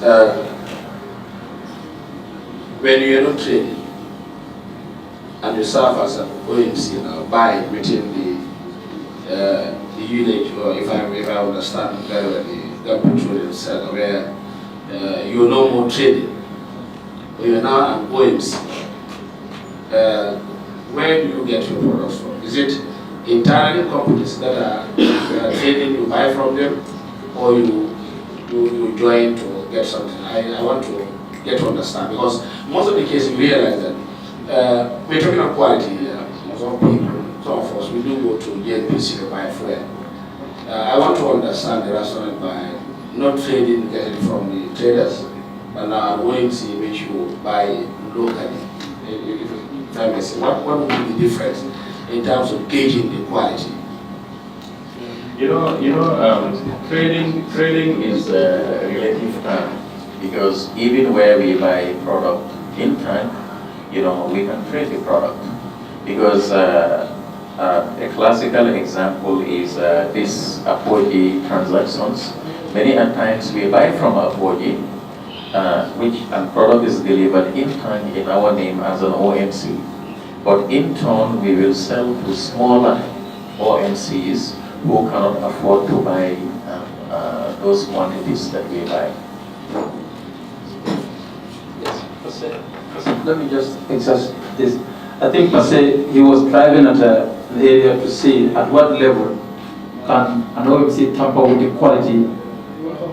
when you are not trading and you serve as an OMC now, buying within the unit, or if I understand very well, the Petroleum said, where you're no more trading, but you're now an OMC. Where do you get your products from? Is it entirely companies that are trading, you buy from them, or you join to get something? I want to get to understand, because most of the cases you realize that we're talking about quality here. Some people, some of us, we do go to GNPC to buy fuel. I want to understand the rationale by not trading, getting from the traders, but now an OMC which you buy locally. If I may say, what would be the difference in terms of gauging the quality? Trading is a relative term, because even where we buy product in tank, we can trade the product. Because a classical example is this Apogee transactions. Many times we buy from Apogee, and product is delivered in tank in our name as an OMC. But in turn, we will sell to smaller OMCs who cannot afford to buy those quantities that we buy. Yes, let me just exhaust this. I think he was driving at the area to see at what level can an OMC tamper with the quality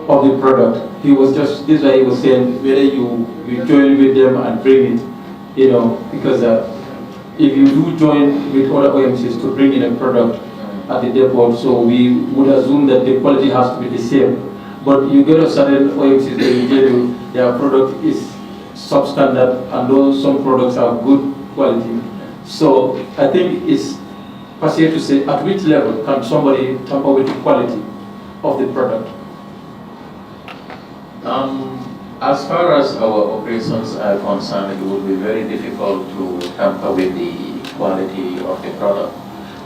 of the product. He was just, this way he was saying whether you join with them and bring it, because if you do join with other OMCs to bring in a product, at the depot, so we would assume that the quality has to be the same. But you get a certain OMCs that you tell you their product is substandard, and those some products are good quality. So I think it's possible to say at which level can somebody tamper with the quality of the product. As far as our operations are concerned, it would be very difficult to tamper with the quality of the product.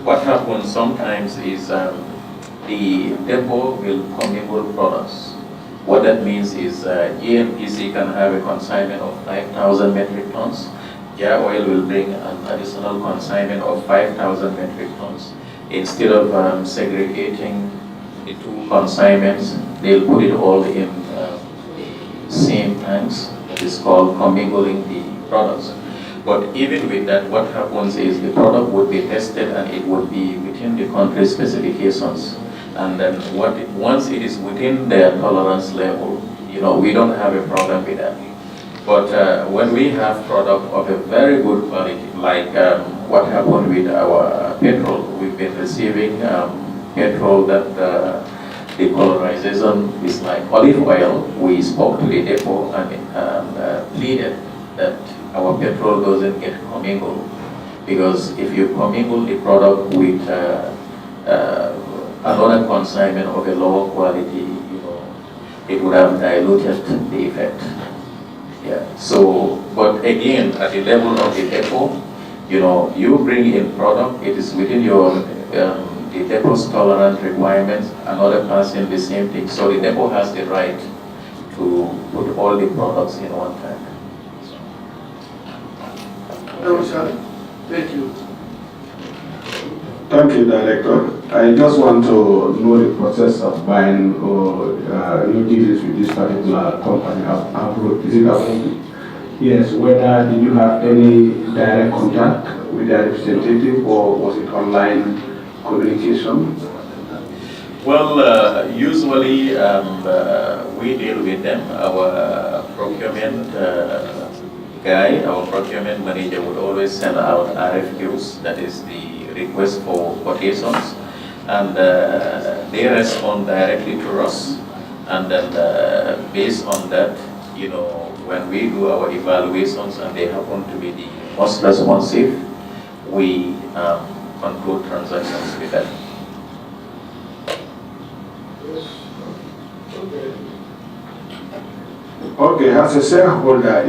What happens sometimes is the depot will commingle products. What that means is GNPC can have a consignment of 5,000 metric tons. Yeah, oil will bring an additional consignment of 5,000 metric tons. Instead of segregating the two consignments, they'll put it all in the same tanks. That is called commingling the products. But even with that, what happens is the product would be tested and it would be within the country specifications. And then once it is within their tolerance level, we don't have a problem with that. But when we have product of a very good quality, like what happened with our petrol, we've been receiving petrol that the colorization is like olive oil. We spoke to the depot and pleaded that our petrol doesn't get commingled, because if you commingle the product with another consignment of a lower quality, it would have diluted the effect. Yeah. So, but again, at the level of the depot, you bring in product, it is within your the depot's tolerance requirements. Another person the same thing. So the depot has the right to put all the products in one tank. Thank you. Thank you, Director. I just want to know the process of buying or new deals with this particular company. Is it approved? Yes. Whether did you have any direct contact with their representative, or was it online communication? Well, usually we deal with them. Our procurement guy, our procurement manager would always send out RFQs, that is the request for quotations, and they respond directly to us, and then based on that, when we do our evaluations and they happen to be the most responsive, we conclude transactions with them. Okay, as a shareholder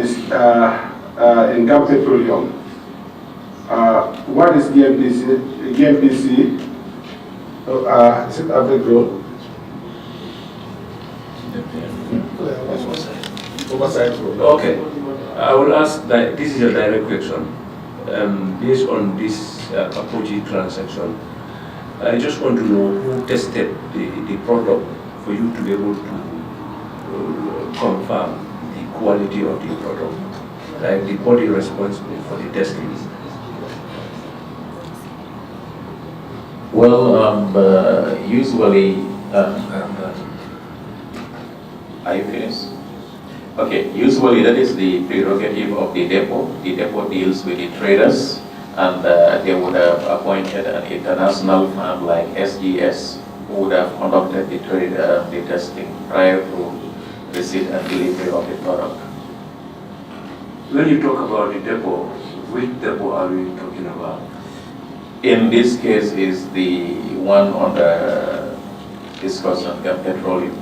in GAM Petroleum, what is GNPC? GNPC, is it available? Oversight. Okay, I will ask that this is a direct question. Based on this Apogee transaction, I just want to know who tested the product for you to be able to confirm the quality of the product, like the body responsible for the testing. Well, usually, are you finished? Okay, usually that is the prerogative of the depot. The depot deals with the traders, and they would have appointed an international firm like SGS who would have conducted the testing prior to receipt and delivery of the product. When you talk about the depot, which depot are we talking about? In this case is the one on the discussion, Petroleum.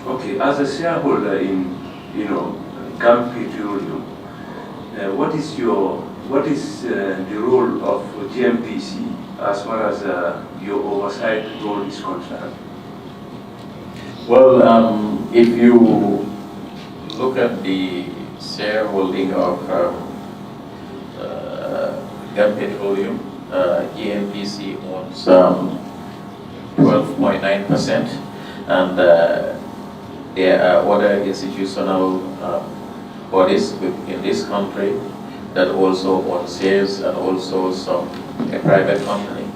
Okay, as a shareholder in GAM Petroleum, what is the role of GNPC as far as your oversight role is concerned? Well, if you look at the shareholding of GAM Petroleum, GNPC owns 12.9%, and there are other institutional bodies in this country that also own shares, and also a private company.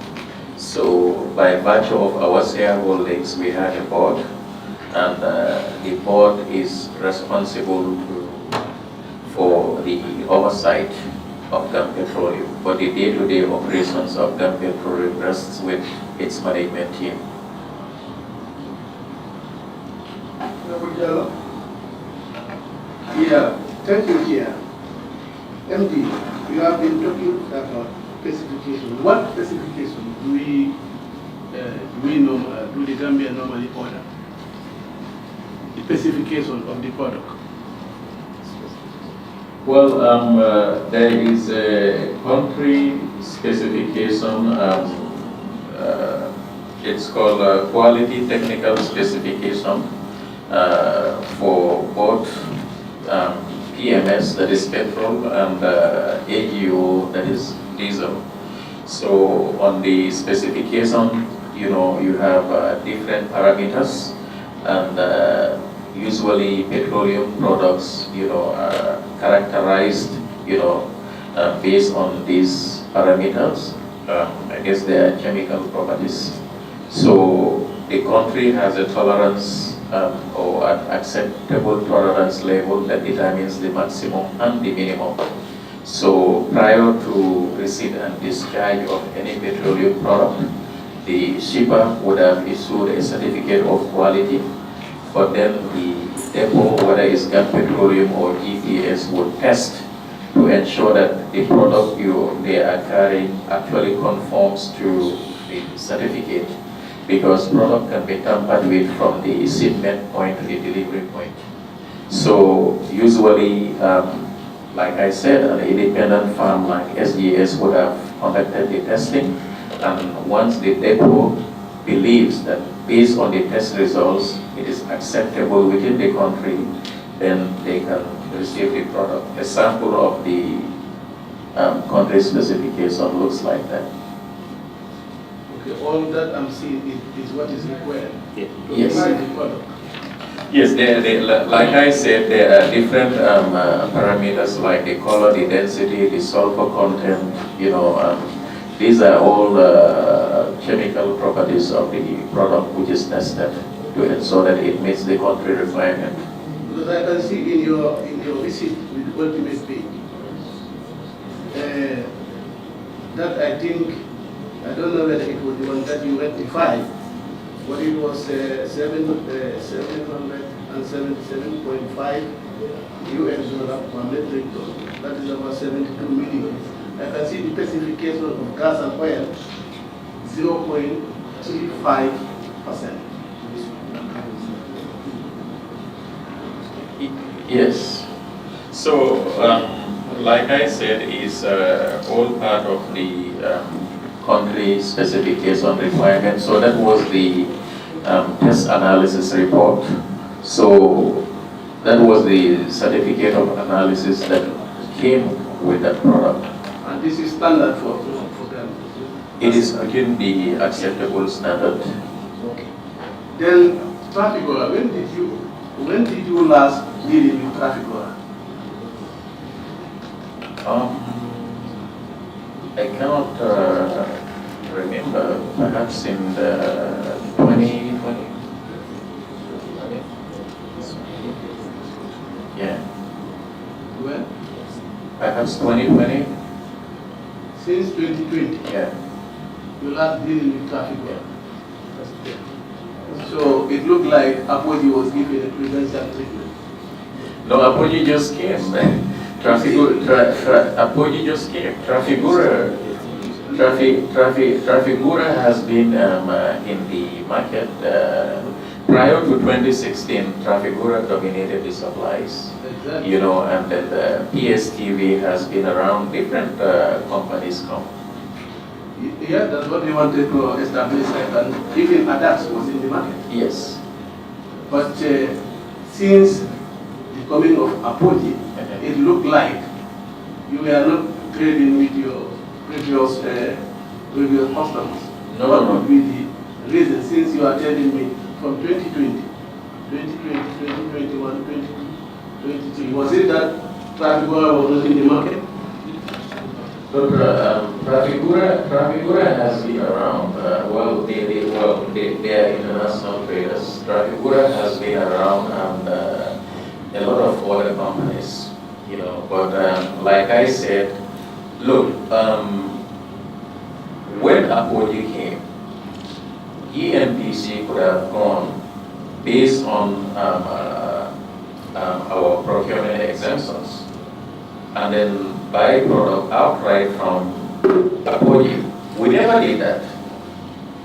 So by virtue of our shareholdings, we have a board, and the board is responsible for the oversight of Gun Petroleum, but the day-to-day operations of Gun Petroleum rests with its management team. Yeah, thank you, Chair. MD, you have been talking about specification. What specification do the Gambia normally order? The specification of the product. Well, there is a country specification. It's called quality technical specification for both PMS, that is petrol, and AGO, that is diesel. So on the specification, you have different parameters, and usually petroleum products, are characterized, based on these parameters. I guess they are chemical properties. So the country has a tolerance or an acceptable tolerance level that determines the maximum and the minimum. So prior to receipt and discharge of any petroleum product, the shipper would have issued a certificate of quality, but then the depot, whether it's Gun Petroleum or GPS, would test to ensure that the product they are carrying actually conforms to the certificate, because product can be tampered with from the shipment point to the delivery point. So usually, like I said, an independent firm like SGS would have conducted the testing, and once the depot believes that based on the test results it is acceptable within the country, then they can receive the product. A sample of the country specification looks like that. Okay, all that I'm seeing is what is required to Yes. receive the product. Yes, like I said, there are different parameters like the color, the density, the sulfur content, these are all chemical properties of the product which is tested to ensure that it meets the country requirement. Because I can see in your receipt with ultimate pay, that I think, I don't know whether it was the one that you rectified, but it was 777.5 US dollar per metric ton. That is about 72 million. I can see the specification of gas and oil, 0.35%. Yes. So, like I said, is all part of the country specification requirement. So that was the test analysis report. So that was the certificate of analysis that came with that product. And this is standard for them. It is within the acceptable standard. Okay. Then traffic order, when did you last deal with traffic order? I cannot remember, perhaps in the 2020. Yeah. When? Perhaps 2020. Since 2020, Yeah. you last dealing with traffic order. So it looked like Apodi was given a preferential treatment. No, Apoji just came. Apoji just came. Trafigura has been in the market. Prior to 2016, Trafigura dominated the supplies. Exactly. And then the PSTV has been around, different companies come. Yeah, that's what we wanted to establish, and even Adax was in the market. Yes. But since the coming of Apodi, it looked like you were not trading with your previous customers. No, What no, would be the reason, since you are telling me from 2020, 2021, 2023, was it that Trafigura was not in the market? Look, Trafigura has been around. They are international traders. Trafigura has been around, and a lot of other companies, But like I said, Look, when Apogee came, GNPC could have gone based on our procurement exemptions and then buy product outright from Apogee. We never did that.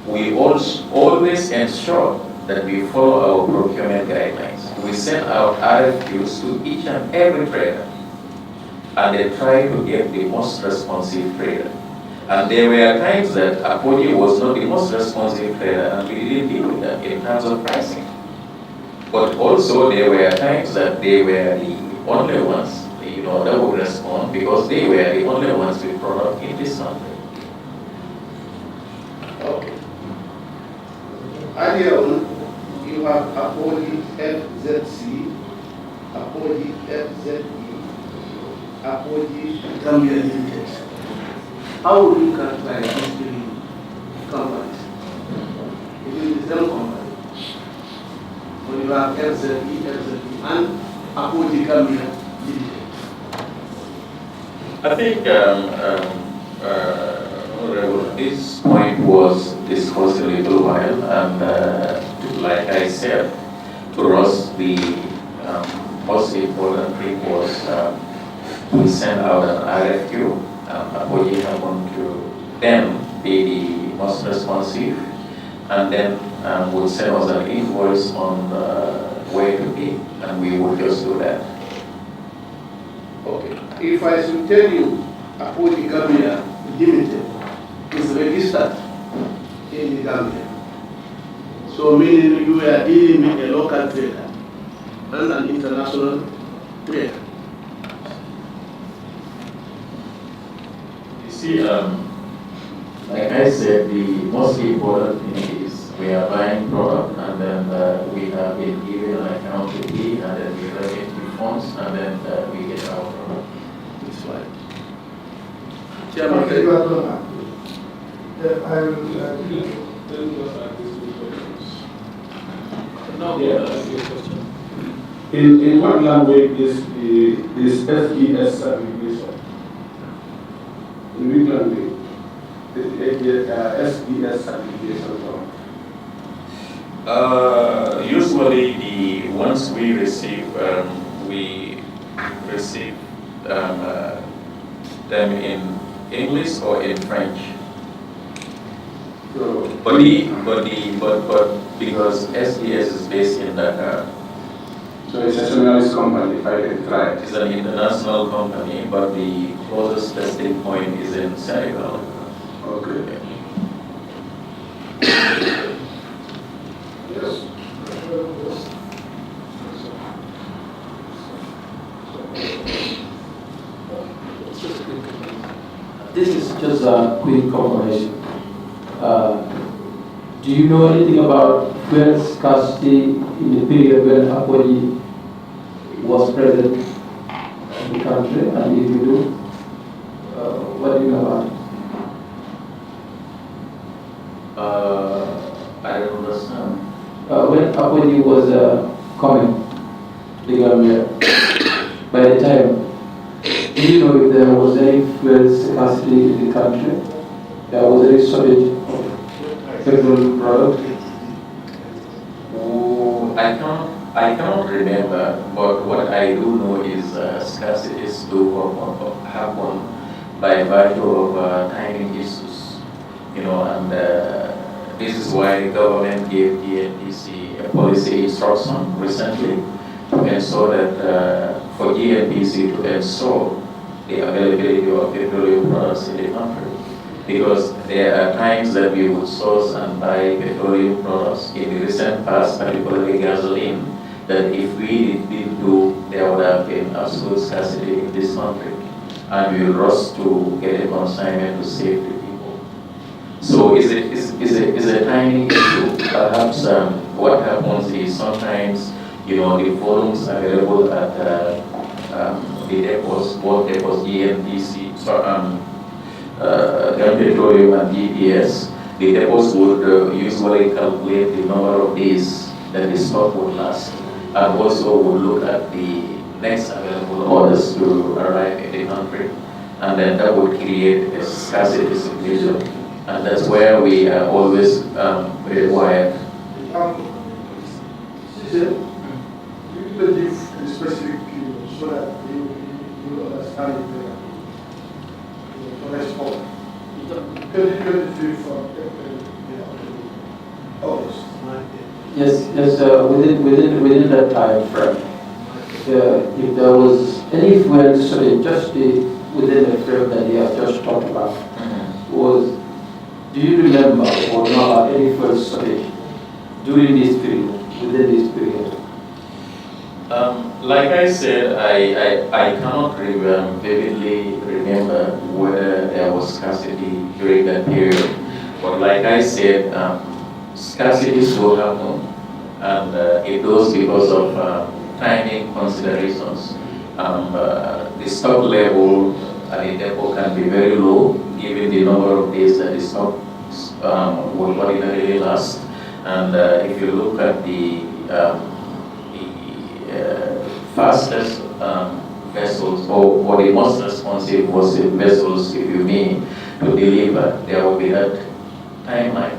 We always ensure that we follow our procurement guidelines. We send out RFQs to each and every trader, and they try to get the most responsive trader. And there were times that Apogee was not the most responsive trader, and we didn't deal with that in terms of pricing. But also there were times that they were the only ones, that would respond because they were the only ones with product in this country. Okay. Earlier on, you have Apogee FZC, Apogee FZE, Apogee Gambia Limited. How would you characterize these three companies? It is the same company. When you have FZE, and Apogee Gambia Limited. I think this point was discussed a little while, and like I said, to us the most important thing was we sent out an RFQ. Apogee happened to then be the most responsive, and then would send us an invoice on where to be, and we would just do that. Okay. If I should tell you Apogee Gambia Limited is registered in the Gambia, so meaning you are dealing with a local trader and an international trader. You see, like I said, the most important thing is we are buying product, and then we have been given an account to pay, and then we remit the funds, and then we get our product. That's right. Chairman, Chairman, you are done. I will In what language is SES certification? In which language is SES certification from? Usually, once we receive them in English or in French. So, But because SES is based in Dakar, so it's a nationalist company, if I can try. it's an international company, but the closest testing point is in Senegal. Okay. Yes. This is just a quick confirmation. Do you know anything about fuel scarcity in the period when Apogee was present in the country? And if you do, what do you know about it? I don't understand. When Apogee was coming to the Gambia, by the time, do you know if there was any fuel scarcity in the country? There was any shortage of petrol product? Oh, I cannot remember, but what I do know is scarcities do happen by virtue of timing issues, and this is why the government gave GNPC a policy instruction recently to ensure that for GNPC to ensure the availability of petroleum products in the country. Because there are times that we would source and buy petroleum products in the recent past, particularly gasoline, that if we didn't do, there would have been absolute scarcity in this country. And we will rush to get a consignment to save the people. So is a timing issue. Perhaps what happens is sometimes, the volumes available at the depots, both depots, GNPC, Petroleum and GPS, the depots would usually calculate the number of days that the stock would last, and also would look at the next available orders to arrive in the country. and then that would create a scarcity situation. And that's where we are always required. Caesar, you will give a specific so that you understand it better. For export. 2023 from August. Yes, within that time frame, if there was any fuel shortage, just within the frame that you have just talked about, do you remember or know about any fuel shortage during this period, within this period? Like I said, I cannot vividly remember whether there was scarcity during that period. But like I said, scarcity will happen, and it goes because of timing considerations. The stock level at the depot can be very low, given the number of days that the stock will ordinarily last. And if you look at the fastest vessels or the most responsive vessels, if you mean, to deliver, there will be that timeline.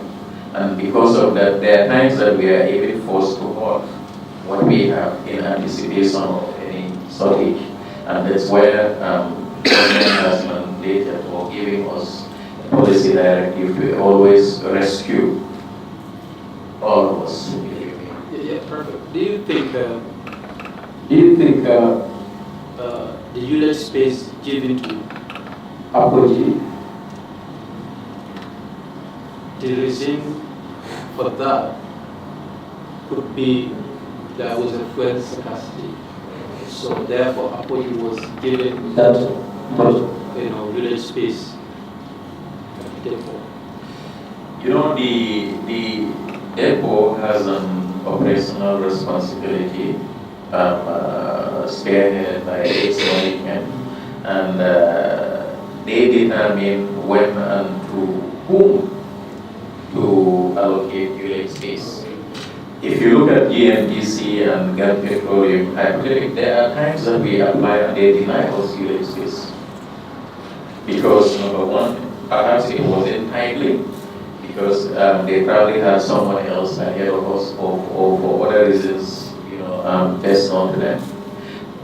And because of that, there are times that we are even forced to hold what we have in anticipation of any shortage. And that's where government has mandated or giving us a policy directive to always rescue all of us. Yeah, perfect. Do you think the unit space given to Apogee, the reason for that could be there was a fuel scarcity, so therefore Apogee was given that much, unit space at the depot? The depot has an operational responsibility spearheaded by its management, and they determine when and to whom to allocate unit space. If you look at GNPC and Petroleum, I believe there are times that we apply and they deny us unit space. Because number one, perhaps it wasn't timely, because they probably had someone else ahead of us or for other reasons, best known to them.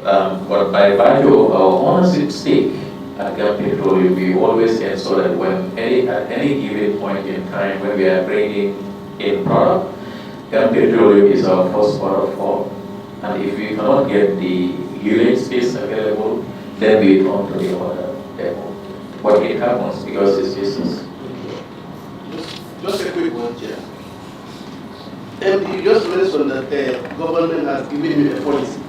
But by virtue of our ownership stake at Petroleum, we always ensure that at any given point in time when we are bringing in product, Petroleum is our first port of call. And if we cannot get the unit space available, then we turn to the other depot. But it happens because it's business. Just a quick one here. And you just mentioned that the government has given you a policy.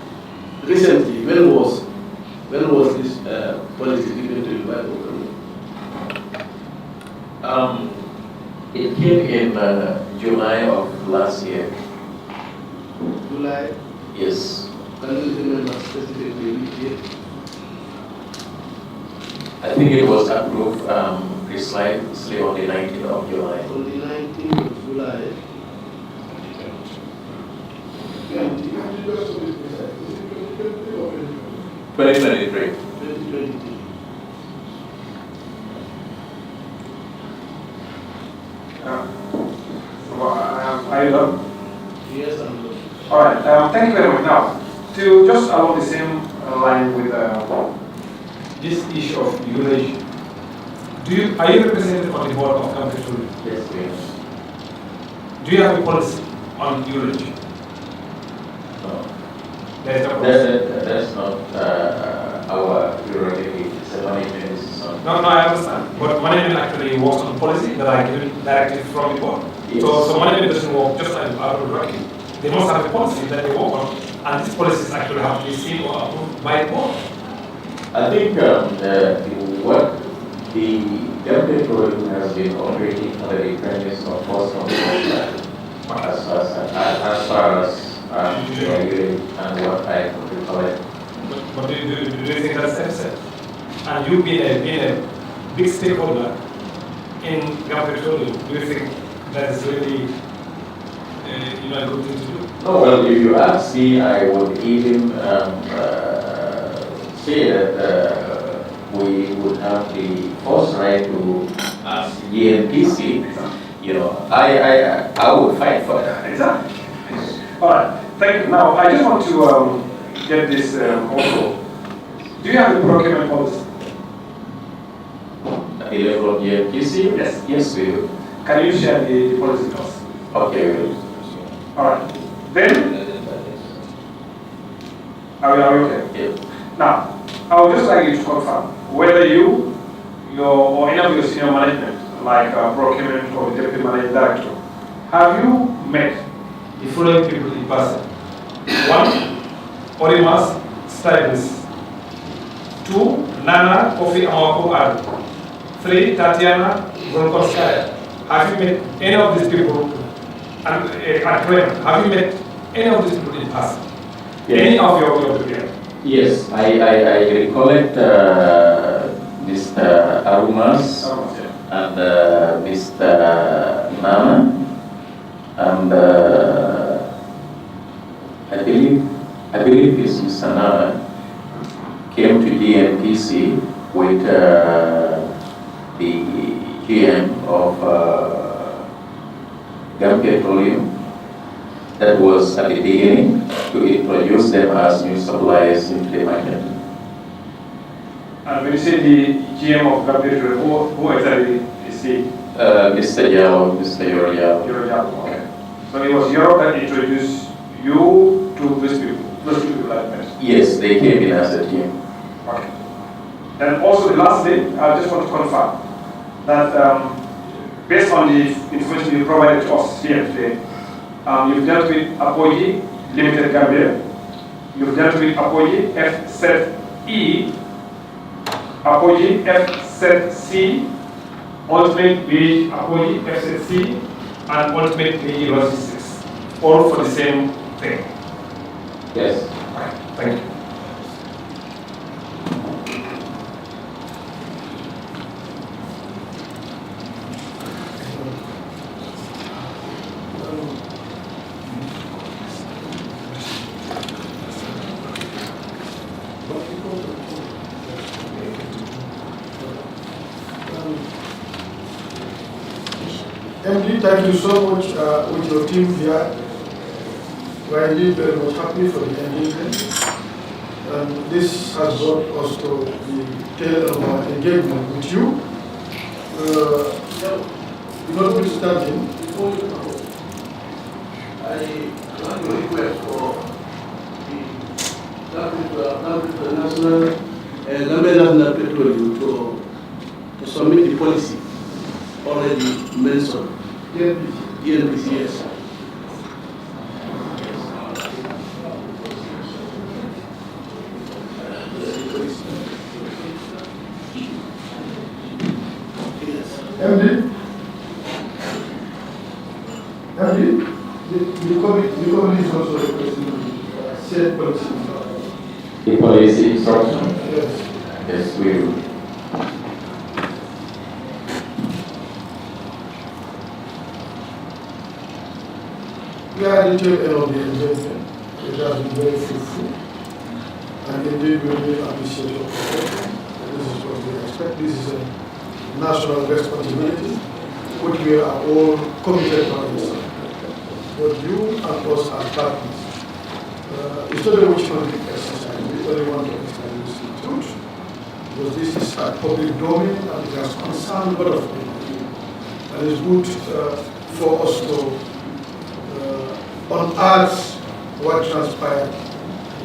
Recently, when was this policy given to you by the government? It came in July of last year. July? Yes. Can you remember specifically which year? I think it was approved precisely on the 19th of July. On the 19th of July. 2023. 2023. Are you done? Yes, I'm done. All right. Thank you very much. Now, to just along the same line with this issue of urination, are you representative on the board of Petroleum? Yes, yes. Do you have a policy on urination? No. That's not our prerogative. It's a management decision. No, I understand. But management actually works on policy that are given directive from the board. Yes. So management doesn't work just out of directive. They must have a policy that they work on, and these policies actually have to be seen or approved by the board. I think what the Petroleum has been operating under the premise of force control as far as and what I could recollect. But do you think that's sensible? And you being a big stakeholder in Petroleum, do you think that is really a good thing to do? No, well, if you ask me, I would even say that we would have the first right to ask GNPC, I would fight for that. Exactly. All right. Thank you. Now, I just want to get this also. Do you have a procurement policy? At the level of GNPC? Yes. Yes, we do. Can you share the policy with us? Okay, we will. All right. Then, are we okay? Yeah. Now, I would just like you to confirm whether you, or any of your senior management, like procurement or deputy managing director, have you met the following people in person? 1. Orimas Stevens. 2. Nana Kofi Amako Ado. 3. Tatiana Volkovskaya. Have you met any of these people at Clement? Have you met any of these people in person? Yes. Any of your people? Yes, I recollect Mr. Arumas and Mr. Nana, and I believe it's Mr. Nana came to GNPC with the GM of Petroleum. That was at the beginning to introduce them as new suppliers into the market. And when you say the GM of Petroleum, who exactly is he? Mr. Yao, Mr. Yoro. Okay. So it was Europe that introduced you to those people that met? Yes, they came in as a team. Okay. And also, lastly, I just want to confirm that based on the information you provided to us here today, you've dealt with Apogee Limited Gambia, you've dealt with Apogee FZE, Apogee FZC, Ultimate BH Apogee FZC, and Ultimate BH Logistics, all for the same thing. Yes. Right. Thank you. MD, thank you so much with your team here. We are indeed very much happy for the engagement. And this has brought us to the tail of our engagement with you. Notwithstanding, Before you go, I want to request for the National National Petroleum to submit the policy already mentioned. GNPC, yes. MD, the committee is also requesting shared policy. The policy instruction? Yes. Yes, we will. We are at the tail end of the engagement. It has been very fruitful. And indeed, we really appreciate your support. This is what we expect. This is a national responsibility, which we are all committed to understand. But you and us as partners, it's not a witch-hunting exercise. We only want to establish the truth. Because this is a public domain and it has concerned a lot of people. And it's good for us to unearth what transpired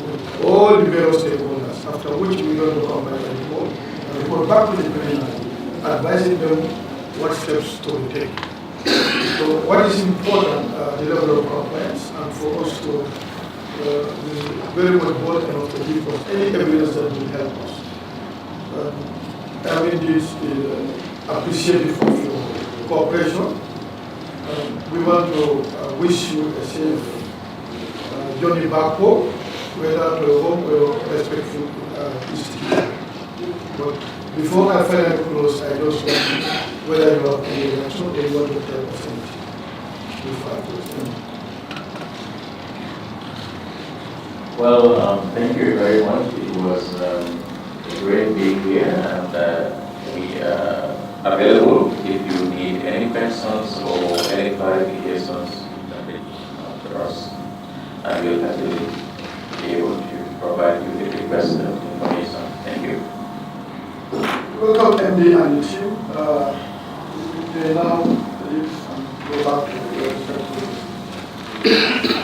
with all the various stakeholders, after which we don't come back anymore and report back to the preliminary, advising them what steps to take. So what is important, the level of compliance, and for us to be very much bold enough to give us any evidence that will help us. I'm indeed appreciative of your cooperation. We want to wish you a safe journey back home, whether to your home or your respectful institution. But before I finally close, I just want to, whether you have any reaction or you want to tell us anything before I close. Well, thank you very much. It was great being here, and we are available if you need any questions or any clarifications to us, and we'll happily be able to provide you with requested information. Thank you. Welcome, MD and the team. We may now leave and go back to the respective